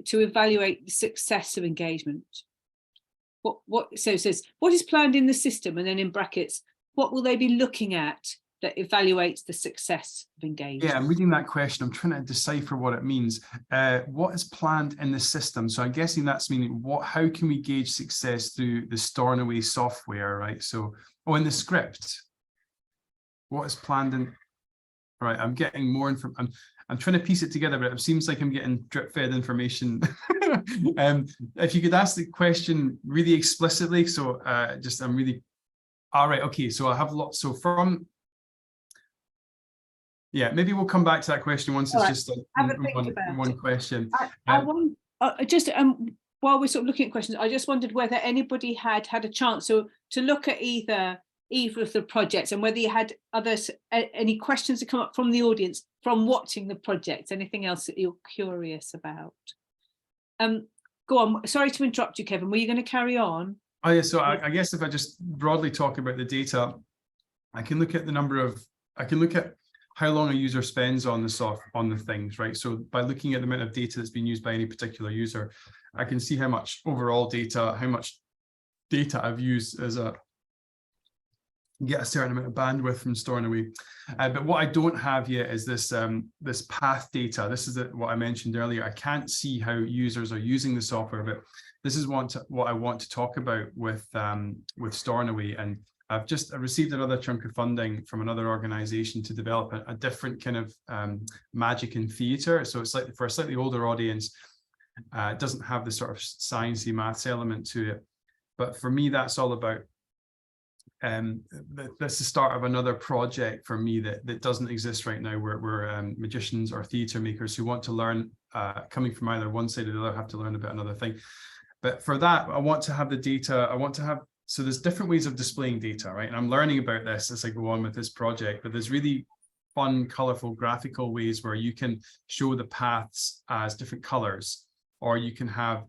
to evaluate the success of engagement? So it says, what is planned in the system? And then in brackets, what will they be looking at that evaluates the success of engagement? Yeah, I'm reading that question. I'm trying to decipher what it means. What is planned in the system? So I'm guessing that's meaning how can we gauge success through the Stornoway software, right? So, in the script, what is planned in? Right, I'm getting more information. I'm trying to piece it together, but it seems like I'm getting drip-fed information. If you could ask the question really explicitly, so I'm really, all right, okay, so I have lots, so yeah, maybe we'll come back to that question once it's just like one question. I want, while we're sort of looking at questions, I just wondered whether anybody had a chance to look at either of the projects, and whether you had any questions to come up from the audience from watching the project, anything else that you're curious about. Go on, sorry to interrupt you, Kevin, were you going to carry on? Oh yeah, so I guess if I just broadly talk about the data, I can look at how long a user spends on the things, right? So by looking at the amount of data that's been used by any particular user, I can see how much overall data, how much data I've used as get a certain amount of bandwidth from Stornoway. But what I don't have yet is this path data. This is what I mentioned earlier. I can't see how users are using the software, but this is what I want to talk about with Stornoway. And I've received another chunk of funding from another organization to develop a different kind of magic in theatre. So it's like for a slightly older audience, it doesn't have the sort of sciencey maths element to it. But for me, that's all about that's the start of another project for me that doesn't exist right now, where magicians or theatre makers who want to learn, coming from either one side or the other, have to learn about another thing. But for that, I want to have the data. So there's different ways of displaying data, right? And I'm learning about this as I go on with this project, but there's really fun, colorful, graphical ways where you can show the paths as different colors, or you can have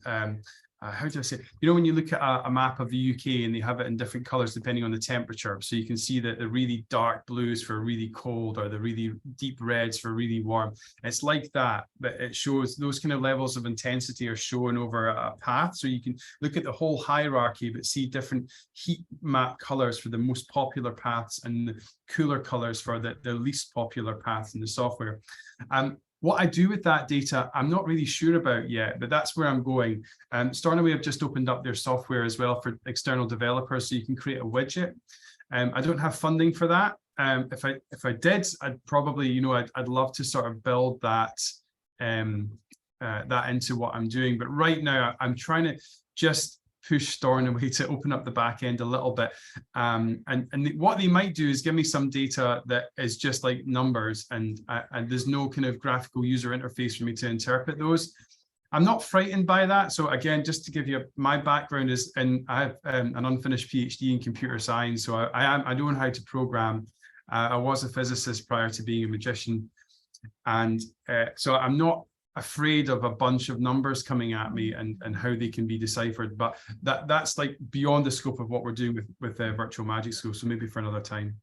how do I say it? You know, when you look at a map of the UK and they have it in different colors depending on the temperature. So you can see that the really dark blues for really cold or the really deep reds for really warm. It's like that, but it shows those kind of levels of intensity are shown over a path. So you can look at the whole hierarchy, but see different heat map colors for the most popular paths and the cooler colors for the least popular paths in the software. What I do with that data, I'm not really sure about yet, but that's where I'm going. Stornoway have just opened up their software as well for external developers, so you can create a widget. I don't have funding for that. If I did, I'd probably, you know, I'd love to sort of build that that into what I'm doing. But right now, I'm trying to just push Stornoway to open up the back end a little bit. And what they might do is give me some data that is just like numbers and there's no kind of graphical user interface for me to interpret those. I'm not frightened by that. So again, just to give you my background is, and I have an unfinished PhD in computer science. So I know how to program. I was a physicist prior to being a magician. And so I'm not afraid of a bunch of numbers coming at me and how they can be deciphered, but that's like beyond the scope of what we're doing with virtual magic school, so maybe for another time.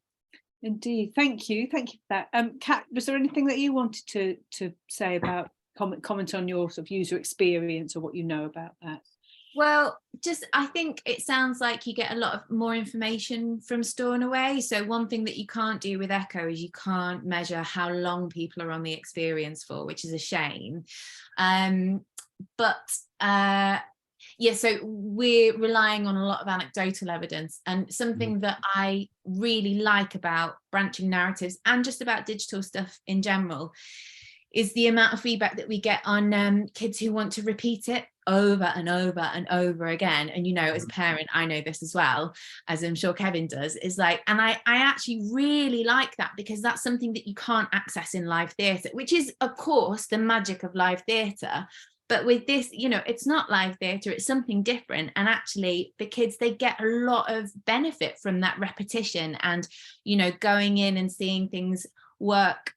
Indeed, thank you for that. Kat, was there anything that you wanted to say about comment on your sort of user experience or what you know about that? Well, I think it sounds like you get a lot of more information from Stornoway. So one thing that you can't do with Echo is you can't measure how long people are on the experience for, which is a shame. Yeah, so we're relying on a lot of anecdotal evidence, and something that I really like about branching narratives and just about digital stuff in general is the amount of feedback that we get on kids who want to repeat it over and over and over again. And, you know, as a parent, I know this as well, as I'm sure Kevin does, is like, and I actually really like that, because that's something that you can't access in live theatre, which is, of course, the magic of live theatre. But with this, you know, it's not live theatre, it's something different. And actually, the kids, they get a lot of benefit from that repetition and, you know, going in and seeing things work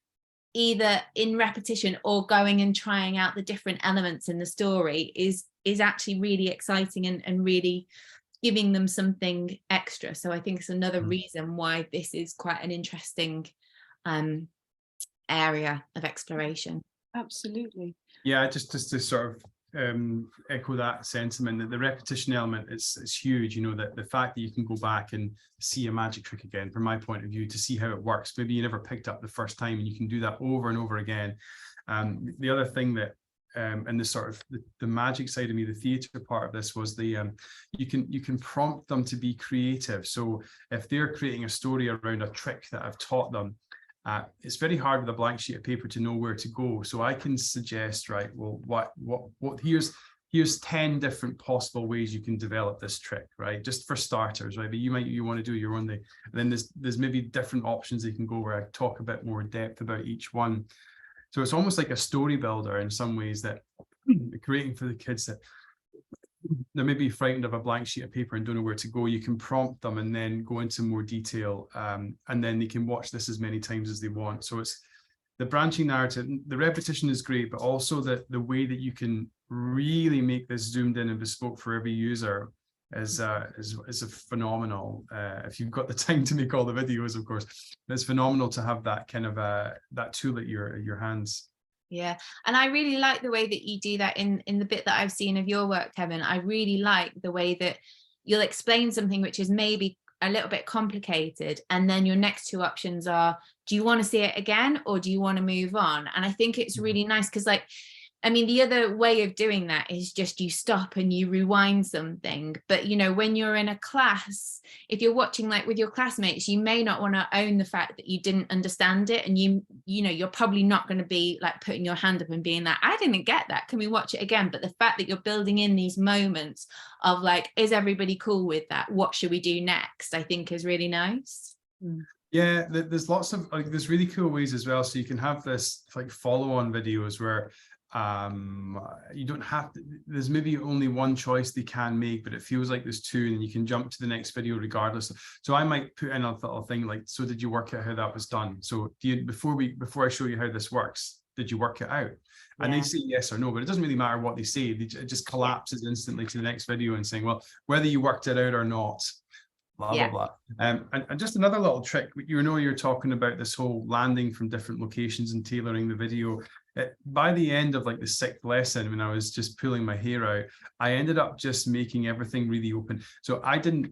either in repetition or going and trying out the different elements in the story is actually really exciting and really giving them something extra. So I think it's another reason why this is quite an interesting area of exploration. Absolutely. Yeah, just to sort of echo that sentiment, that the repetition element is huge. You know, that the fact that you can go back and see a magic trick again, from my point of view, to see how it works. Maybe you never picked up the first time and you can do that over and over again. The other thing that and the sort of the magic side of me, the theatre part of this, was the you can prompt them to be creative. So if they're creating a story around a trick that I've taught them, it's very hard with a blank sheet of paper to know where to go. So I can suggest, right, well, what here's 10 different possible ways you can develop this trick, right? Just for starters, right? But you want to do your own thing. And then there's maybe different options they can go where I talk a bit more in depth about each one. So it's almost like a story builder in some ways, that creating for the kids that they're maybe frightened of a blank sheet of paper and don't know where to go. You can prompt them and then go into more detail, and then they can watch this as many times as they want. So it's the branching narrative, the repetition is great, but also the way that you can really make this zoomed in and bespoke for every user is a phenomenal. If you've got the time to make all the videos, of course, it's phenomenal to have that kind of that tool at your hands. Yeah, and I really like the way that you do that in the bit that I've seen of your work, Kevin. I really like the way that you'll explain something which is maybe a little bit complicated, and then your next two options are, do you want to see it again or do you want to move on? And I think it's really nice because, like, I mean, the other way of doing that is just you stop and you rewind something. But, you know, when you're in a class, if you're watching like with your classmates, you may not want to own the fact that you didn't understand it. And you know, you're probably not going to be like putting your hand up and being like, I didn't get that. Can we watch it again? But the fact that you're building in these moments of like, is everybody cool with that? What should we do next? I think is really nice. Yeah, there's lots of like, there's really cool ways as well. So you can have this like follow-on videos where you don't have to, there's maybe only one choice they can make, but it feels like there's two, and you can jump to the next video regardless. So I might put in a little thing like, so did you work out how that was done? So do you, before I show you how this works, did you work it out? And they say yes or no, but it doesn't really matter what they say. It just collapses instantly to the next video and saying, well, whether you worked it out or not, blah, blah, blah. And just another little trick, you're talking about this whole landing from different locations and tailoring the video. By the end of like the 6th lesson, when I was just pulling my hair out, I ended up just making everything really open. So I didn't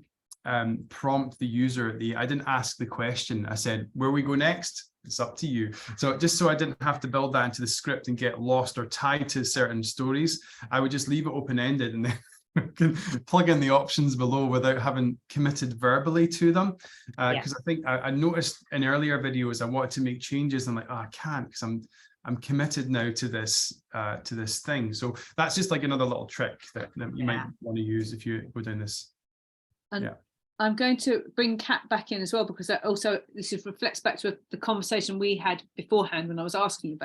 prompt the user, I didn't ask the question. I said, where we go next? It's up to you. So just so I didn't have to build that into the script and get lost or tied to certain stories, I would just leave it open-ended and then can plug in the options below without having committed verbally to them. Because I think I noticed in earlier videos, I wanted to make changes. I'm like, oh, I can't because I'm committed now to this thing. So that's just like another little trick that you might want to use if you go down this. And I'm going to bring Kat back in as well, because that also this reflects back to the conversation we had beforehand when I was asking you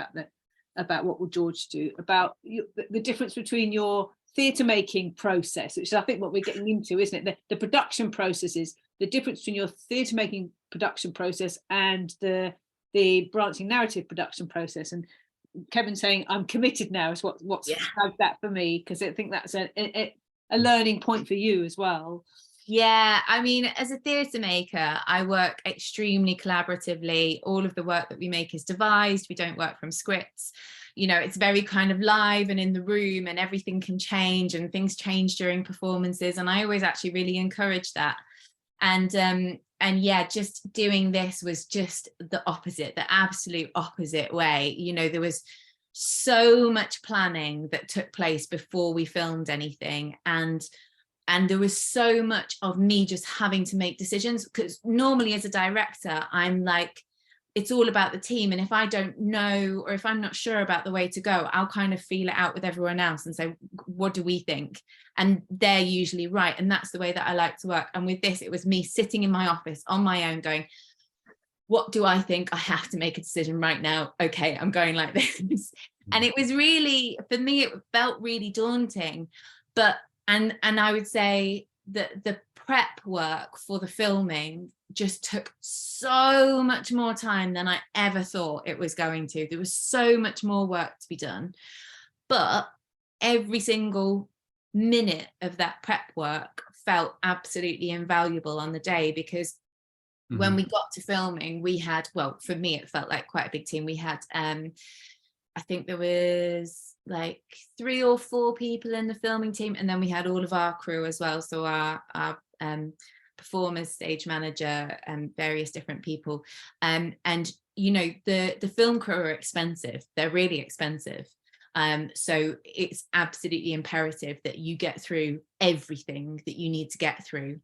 about what will George do, about the difference between your theatre making process, which is I think what we're getting into, isn't it? The production processes, the difference between your theatre making production process and the branching narrative production process. And Kevin saying I'm committed now is what's flagged that for me, because I think that's a learning point for you as well. Yeah, I mean, as a theatre maker, I work extremely collaboratively. All of the work that we make is devised. We don't work from scripts. You know, it's very kind of live and in the room, and everything can change and things change during performances. And I always actually really encourage that. And yeah, just doing this was just the opposite, the absolute opposite way. You know, there was so much planning that took place before we filmed anything. And there was so much of me just having to make decisions, because normally as a director, I'm like, it's all about the team. And if I don't know, or if I'm not sure about the way to go, I'll kind of feel it out with everyone else and say, what do we think? And they're usually right. And that's the way that I like to work. And with this, it was me sitting in my office on my own going, what do I think? I have to make a decision right now. Okay, I'm going like this. And it was really, for me, it felt really daunting. But and I would say that the prep work for the filming just took so much more time than I ever thought it was going to. There was so much more work to be done. But every single minute of that prep work felt absolutely invaluable on the day, because when we got to filming, we had, well, for me, it felt like quite a big team. We had, I think there was like 3 or 4 people in the filming team, and then we had all of our crew as well, so our performers, stage manager, and various different people, and you know, the film crew are expensive. They're really expensive, so it's absolutely imperative that you get through everything that you need to get through.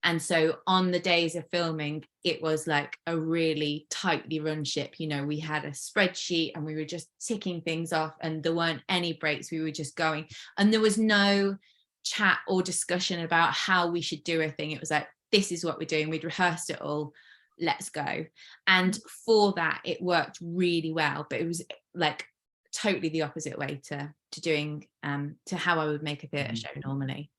And so on the days of filming, it was like a really tightly run ship. You know, we had a spreadsheet and we were just ticking things off, and there weren't any breaks. We were just going, and there was no chat or discussion about how we should do a thing. It was like, this is what we're doing. We'd rehearsed it all. Let's go. And for that, it worked really well. But it was like totally the opposite way to doing to how I would make a theatre show normally.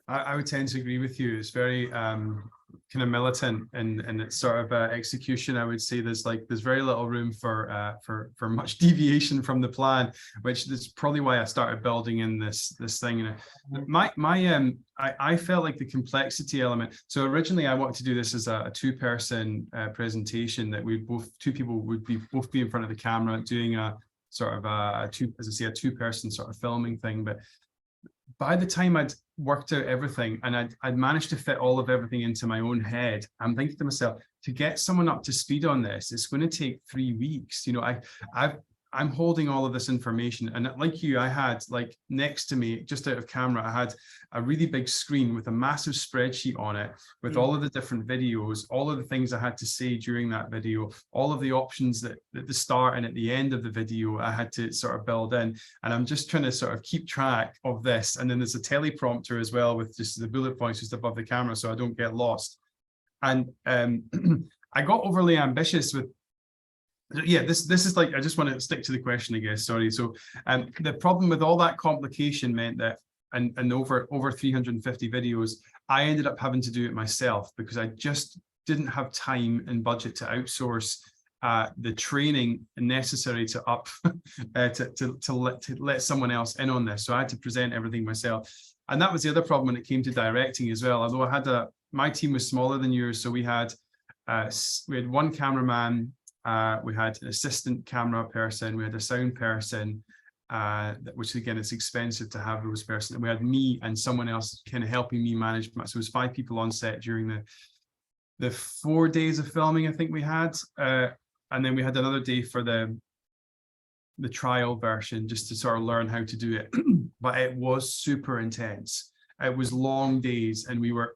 I would tend to agree with you. It's very kind of militant in its sort of execution. I would say there's very little room for much deviation from the plan, which is probably why I started building in this thing. And I felt like the complexity element. So originally I wanted to do this as a 2-person presentation, that two people would both be in front of the camera doing a sort of a 2-person sort of filming thing. But by the time I'd worked out everything and I'd managed to fit all of everything into my own head, I'm thinking to myself, to get someone up to speed on this, it's going to take 3 weeks. You know, I'm holding all of this information, and like you, I had like next to me, just out of camera, I had a really big screen with a massive spreadsheet on it with all of the different videos, all of the things I had to say during that video, all of the options that at the start and at the end of the video I had to sort of build in. And I'm just trying to sort of keep track of this. And then there's a teleprompter as well with just the bullet points just above the camera so I don't get lost. And I got overly ambitious with, yeah, this is like, I just want to stick to the question, I guess, sorry. So the problem with all that complication meant that, and over 350 videos, I ended up having to do it myself, because I just didn't have time and budget to outsource the training necessary to up to let someone else in on this. So I had to present everything myself. And that was the other problem when it came to directing as well. Although I had my team was smaller than yours, so we had one cameraman, we had an assistant camera person, we had a sound person, which again, it's expensive to have those person. And we had me and someone else kind of helping me manage. So it was 5 people on set during the 4 days of filming, I think we had. And then we had another day for the trial version, just to sort of learn how to do it. But it was super intense. It was long days, and we were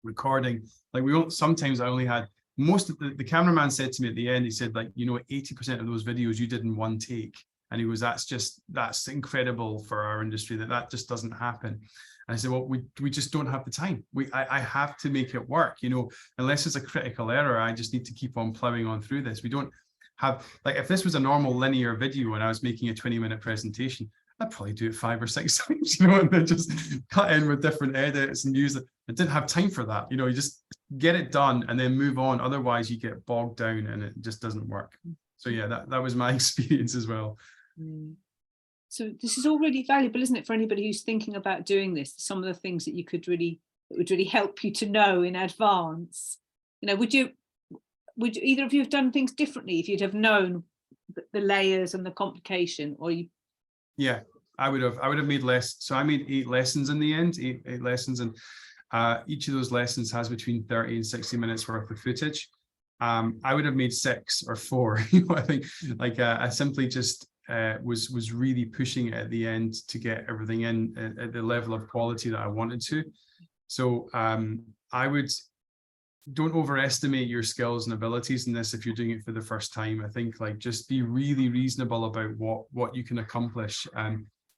recording. Like sometimes I only had most of the cameraman said to me at the end, he said, like, 80% of those videos you did in one take. And he was, that's incredible for our industry, that just doesn't happen. And I said, well, we just don't have the time. I have to make it work, unless it's a critical error, I just need to keep on plowing on through this. We don't have, like, if this was a normal linear video and I was making a 20-minute presentation, I'd probably do it 5 or 6 times, and then just cut in with different edits and use it. I didn't have time for that. You just get it done and then move on. Otherwise you get bogged down and it just doesn't work. So yeah, that was my experience as well. So this is all really valuable, isn't it, for anybody who's thinking about doing this? Some of the things that would really help you to know in advance. Would either of you have done things differently if you'd have known the layers and the complication, or you? Yeah, I would have made less. So I made 8 lessons in the end, eight lessons, and each of those lessons has between 30 and 60 minutes worth of footage. I would have made 6 or 4. I think, like, I simply just was really pushing it at the end to get everything in at the level of quality that I wanted to. So don't overestimate your skills and abilities in this if you're doing it for the first time. I think, like, just be really reasonable about what you can accomplish.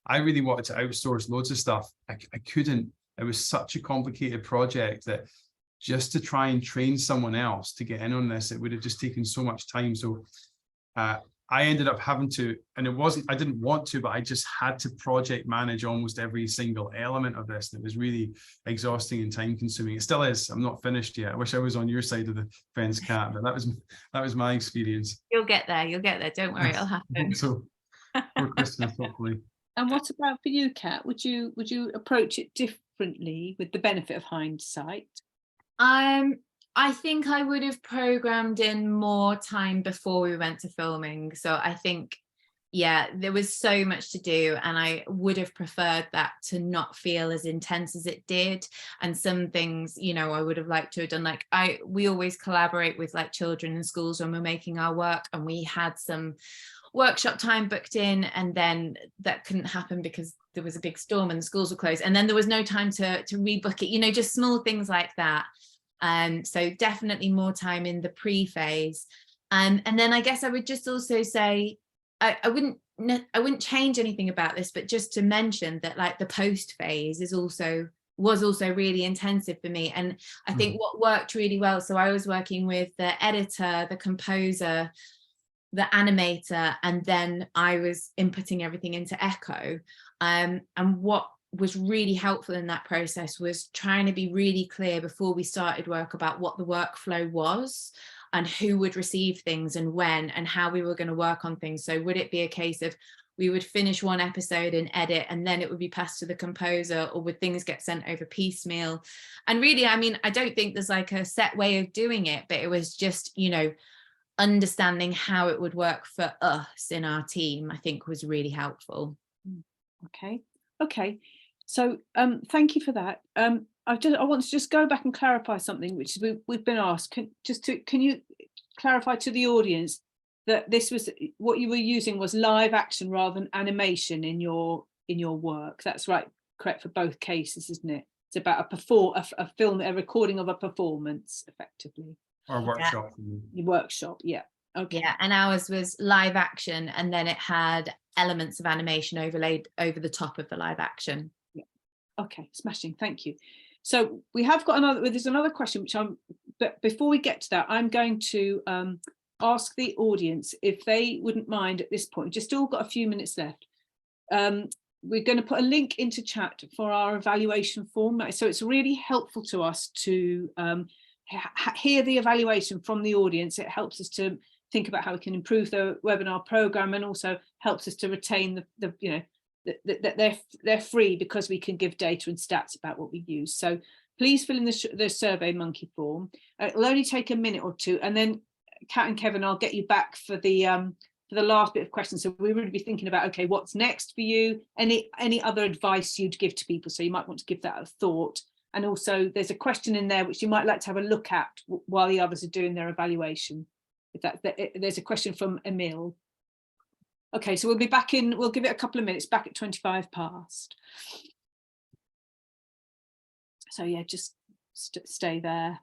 I really wanted to outsource loads of stuff. I couldn't. It was such a complicated project that just to try and train someone else to get in on this, it would have just taken so much time. So I ended up having to, and I didn't want to, but I just had to project manage almost every single element of this. And it was really exhausting and time consuming. It still is. I'm not finished yet. I wish I was on your side of the fence, Kat, but that was my experience. You'll get there. Don't worry, it'll happen. So for Christmas, hopefully. And what about for you, Kat? Would you approach it differently with the benefit of hindsight? I think I would have programmed in more time before we went to filming. So I think, yeah, there was so much to do, and I would have preferred that to not feel as intense as it did. And some things, I would have liked to have done, like we always collaborate with, like, children in schools when we're making our work, and we had some workshop time booked in, and then that couldn't happen because there was a big storm and the schools were closed, and then there was no time to rebook it, just small things like that. So definitely more time in the pre-phase. And then I guess I would just also say, I wouldn't change anything about this, but just to mention that, like, the post phase was also really intensive for me. And I think what worked really well, so I was working with the editor, the composer, the animator, and then I was inputting everything into Echo. And what was really helpful in that process was trying to be really clear before we started work about what the workflow was and who would receive things and when, and how we were going to work on things. So would it be a case of we would finish one episode and edit, and then it would be passed to the composer, or would things get sent over piecemeal? And really, I mean, I don't think there's like a set way of doing it, but it was just, understanding how it would work for us in our team, I think, was really helpful. Okay. So thank you for that. I want to just go back and clarify something which we've been asked. Can you clarify to the audience that this was what you were using was live action rather than animation in your work? That's right, correct for both cases, isn't it? It's about a recording of a performance, effectively. Or workshop. Yeah. Workshop, yeah. Okay. Yeah, and ours was live action, and then it had elements of animation overlaid over the top of the live action. Yeah. Okay, smashing. Thank you. So we have got there's another question but before we get to that, I'm going to ask the audience if they wouldn't mind at this point. Just still got a few minutes left. We're going to put a link into chat for our evaluation form. So it's really helpful to us to hear the evaluation from the audience. It helps us to think about how we can improve the webinar program, and also helps us to retain the you know, that they're free because we can give data and stats about what we use. So please fill in the Survey Monkey form. It'll only take a minute or two, and then Kat and Kevin, I'll get you back for the last bit of questions. So we would be thinking about, okay, what's next for you? Any other advice you'd give to people? So you might want to give that a thought. And also there's a question in there which you might like to have a look at while the others are doing their evaluation. There's a question from Emil. Okay, so we'll be back in, we'll give it a couple of minutes, back at 25 past. So yeah, just stay there.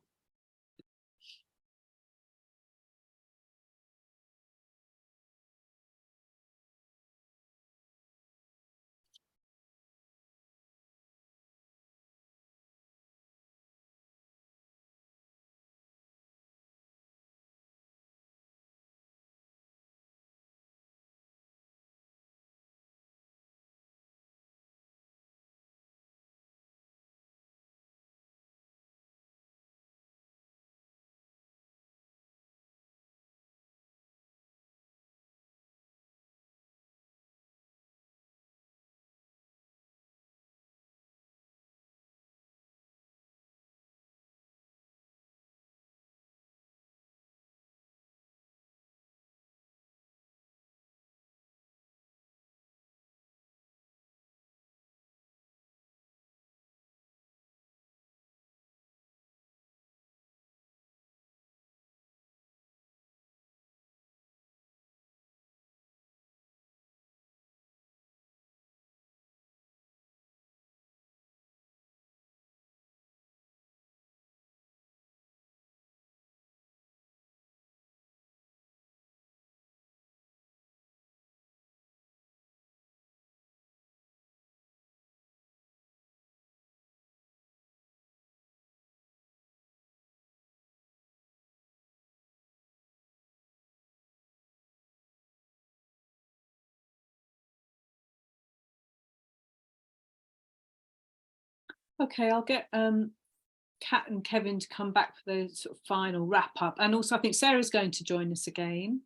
Okay, I'll get Kat and Kevin to come back for the sort of final wrap up. And also I think Sarah's going to join us again.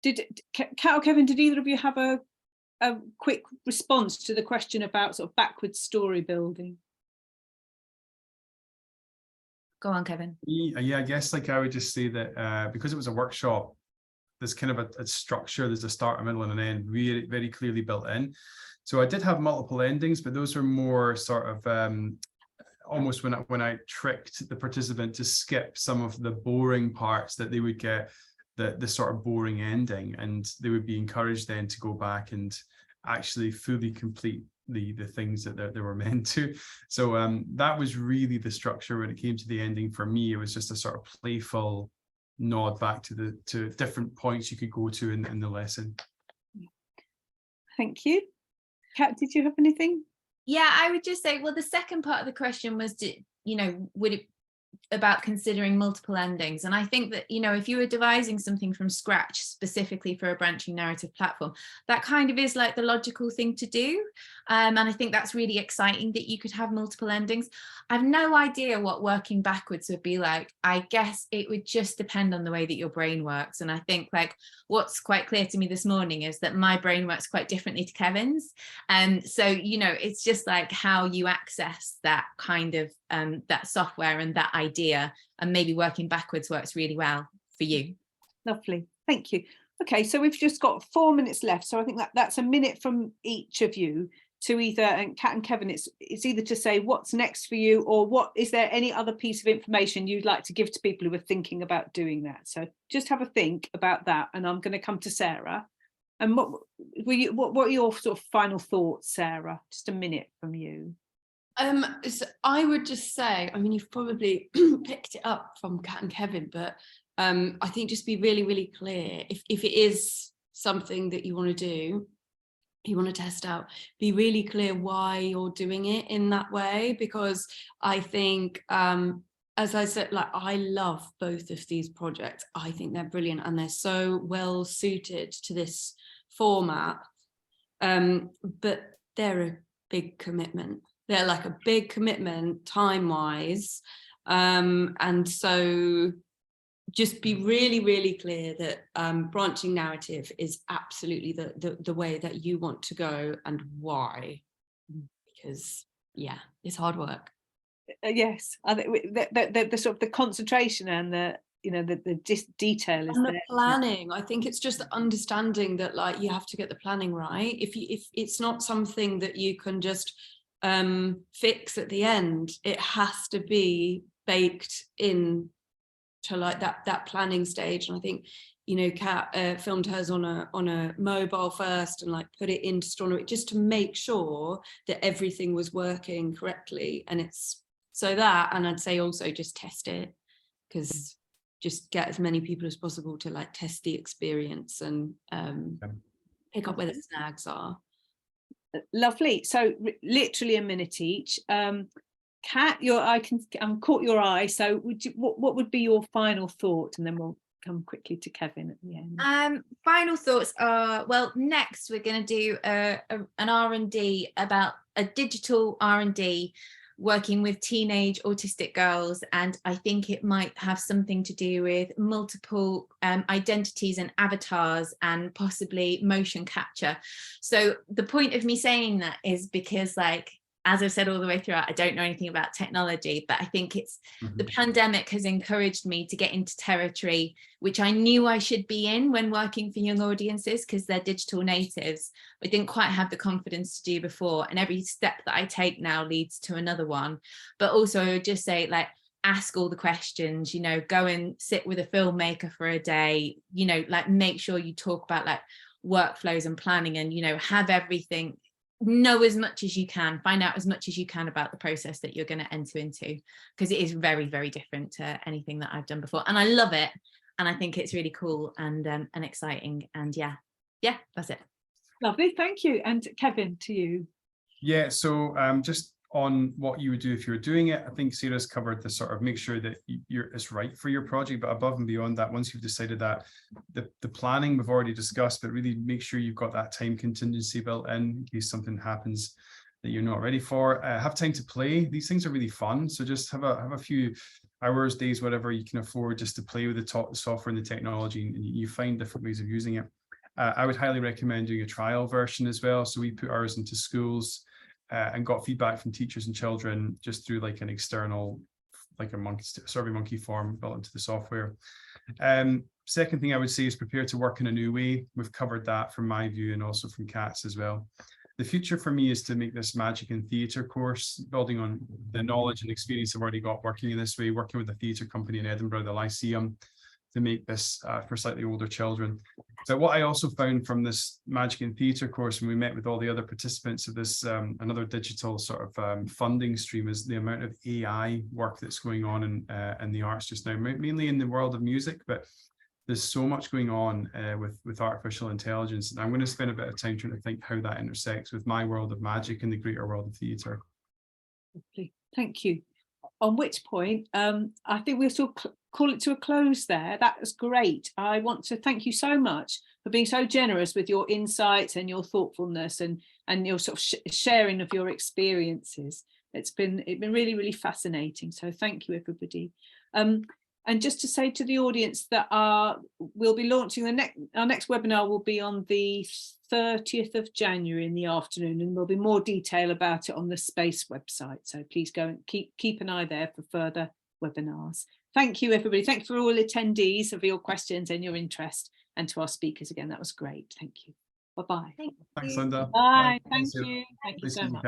Kat or Kevin, did either of you have a quick response to the question about sort of backwards story building? Go on, Kevin. Yeah, I guess like I would just say that because it was a workshop, there's kind of a structure, there's a start, a middle and an end really very clearly built in. So I did have multiple endings, but those were more sort of almost when I tricked the participant to skip some of the boring parts, that they would get the sort of boring ending, and they would be encouraged then to go back and actually fully complete the things that they were meant to. So that was really the structure when it came to the ending for me. It was just a sort of playful nod back to different points you could go to in the lesson. Thank you. Kat, did you have anything? Yeah, I would just say, well, the second part of the question was, would it about considering multiple endings? And I think that, if you were devising something from scratch specifically for a branching narrative platform, that kind of is like the logical thing to do. And I think that's really exciting that you could have multiple endings. I've no idea what working backwards would be like. I guess it would just depend on the way that your brain works. And I think like what's quite clear to me this morning is that my brain works quite differently to Kevin's. And so, it's just like how you access that kind of that software and that idea, and maybe working backwards works really well for you. Lovely, thank you. Okay, so we've just got 4 minutes left, so I think that's a minute from each of you to either, and Kat and Kevin, it's either to say what's next for you, or what is there any other piece of information you'd like to give to people who are thinking about doing that. So just have a think about that, and I'm going to come to Sarah. And what are your sort of final thoughts, Sarah? Just a minute from you. So I would just say, I mean, you've probably picked it up from Kat and Kevin, but I think just be really, really clear. If it is something that you want to do, you want to test out, be really clear why you're doing it in that way, because I think, as I said, like, I love both of these projects. I think they're brilliant and they're so well suited to this format, but they're a big commitment. They're like a big commitment time-wise, and so just be really, really clear that branching narrative is absolutely the way that you want to go, and why, because yeah, it's hard work. Yes, I think the sort of the concentration and the detail is And the there. planning, I think it's just the understanding that, like, you have to get the planning right. If it's not something that you can just fix at the end, it has to be baked in to like that planning stage. And I think, you know, Kat filmed hers on a mobile first and like put it into Astronomy just to make sure that everything was working correctly. And it's so that, and I'd say also just test it, because just get as many people as possible to like test the experience and pick up where the snags are. Lovely. So literally a minute each. Kat, I caught your eye. So what would be your final thought, and then we'll come quickly to Kevin at the end. Final thoughts are, well, next we're going to do an R&D about a digital R&D working with teenage autistic girls, and I think it might have something to do with multiple identities and avatars and possibly motion capture. So the point of me saying that is because, like, as I've said all the way throughout, I don't know anything about technology, but I think it's the pandemic has encouraged me to get into territory which I knew I should be in when working for young audiences, because they're digital natives. I didn't quite have the confidence to do before, and every step that I take now leads to another one. But also just say, like, ask all the questions, you know, go and sit with a filmmaker for a day, you know, like make sure you talk about like workflows and planning, and, you know, have everything, know as much as you can, find out as much as you can about the process that you're going to enter into, because it is very, very different to anything that I've done before, and I love it, and I think it's really cool and exciting, and yeah, that's it. Lovely, thank you. And Kevin, to you. Yeah, so just on what you would do if you were doing it, I think Sarah's covered the sort of make sure that it's right for your project, but above and beyond that, once you've decided that, the planning we've already discussed, but really make sure you've got that time contingency built in case something happens that you're not ready for. Have time to play. These things are really fun, so just have a few hours, days, whatever you can afford, just to play with the software and the technology, and you find different ways of using it. I would highly recommend doing a trial version as well. So we put ours into schools and got feedback from teachers and children just through like an external, like a survey monkey form built into the software. Second thing I would say is prepare to work in a new way. We've covered that from my view and also from Kat's as well. The future for me is to make this magic and theatre course, building on the knowledge and experience I've already got working in this way, working with a theatre company in Edinburgh, the Lyceum, to make this for slightly older children. So what I also found from this magic and theatre course, when we met with all the other participants of this, another digital sort of funding stream, is the amount of AI work that's going on in the arts just now, mainly in the world of music, but there's so much going on with artificial intelligence. And I'm going to spend a bit of time trying to think how that intersects with my world of magic and the greater world of theatre. Thank you. On which point, I think we'll still call it to a close there. That was great. I want to thank you so much for being so generous with your insights and your thoughtfulness and your sort of sharing of your experiences. It's been really, really fascinating. So thank you, everybody. And just to say to the audience that we'll be launching our next webinar will be on the 30th of January in the afternoon, and there'll be more detail about it on the Space website. So please go and keep an eye there for further webinars. Thank you, everybody. Thank you for all attendees for your questions and your interest, and to our speakers again. That was great. Thank you. Bye-bye. Thanks, Linda. Bye. Thank you. Thank you so much.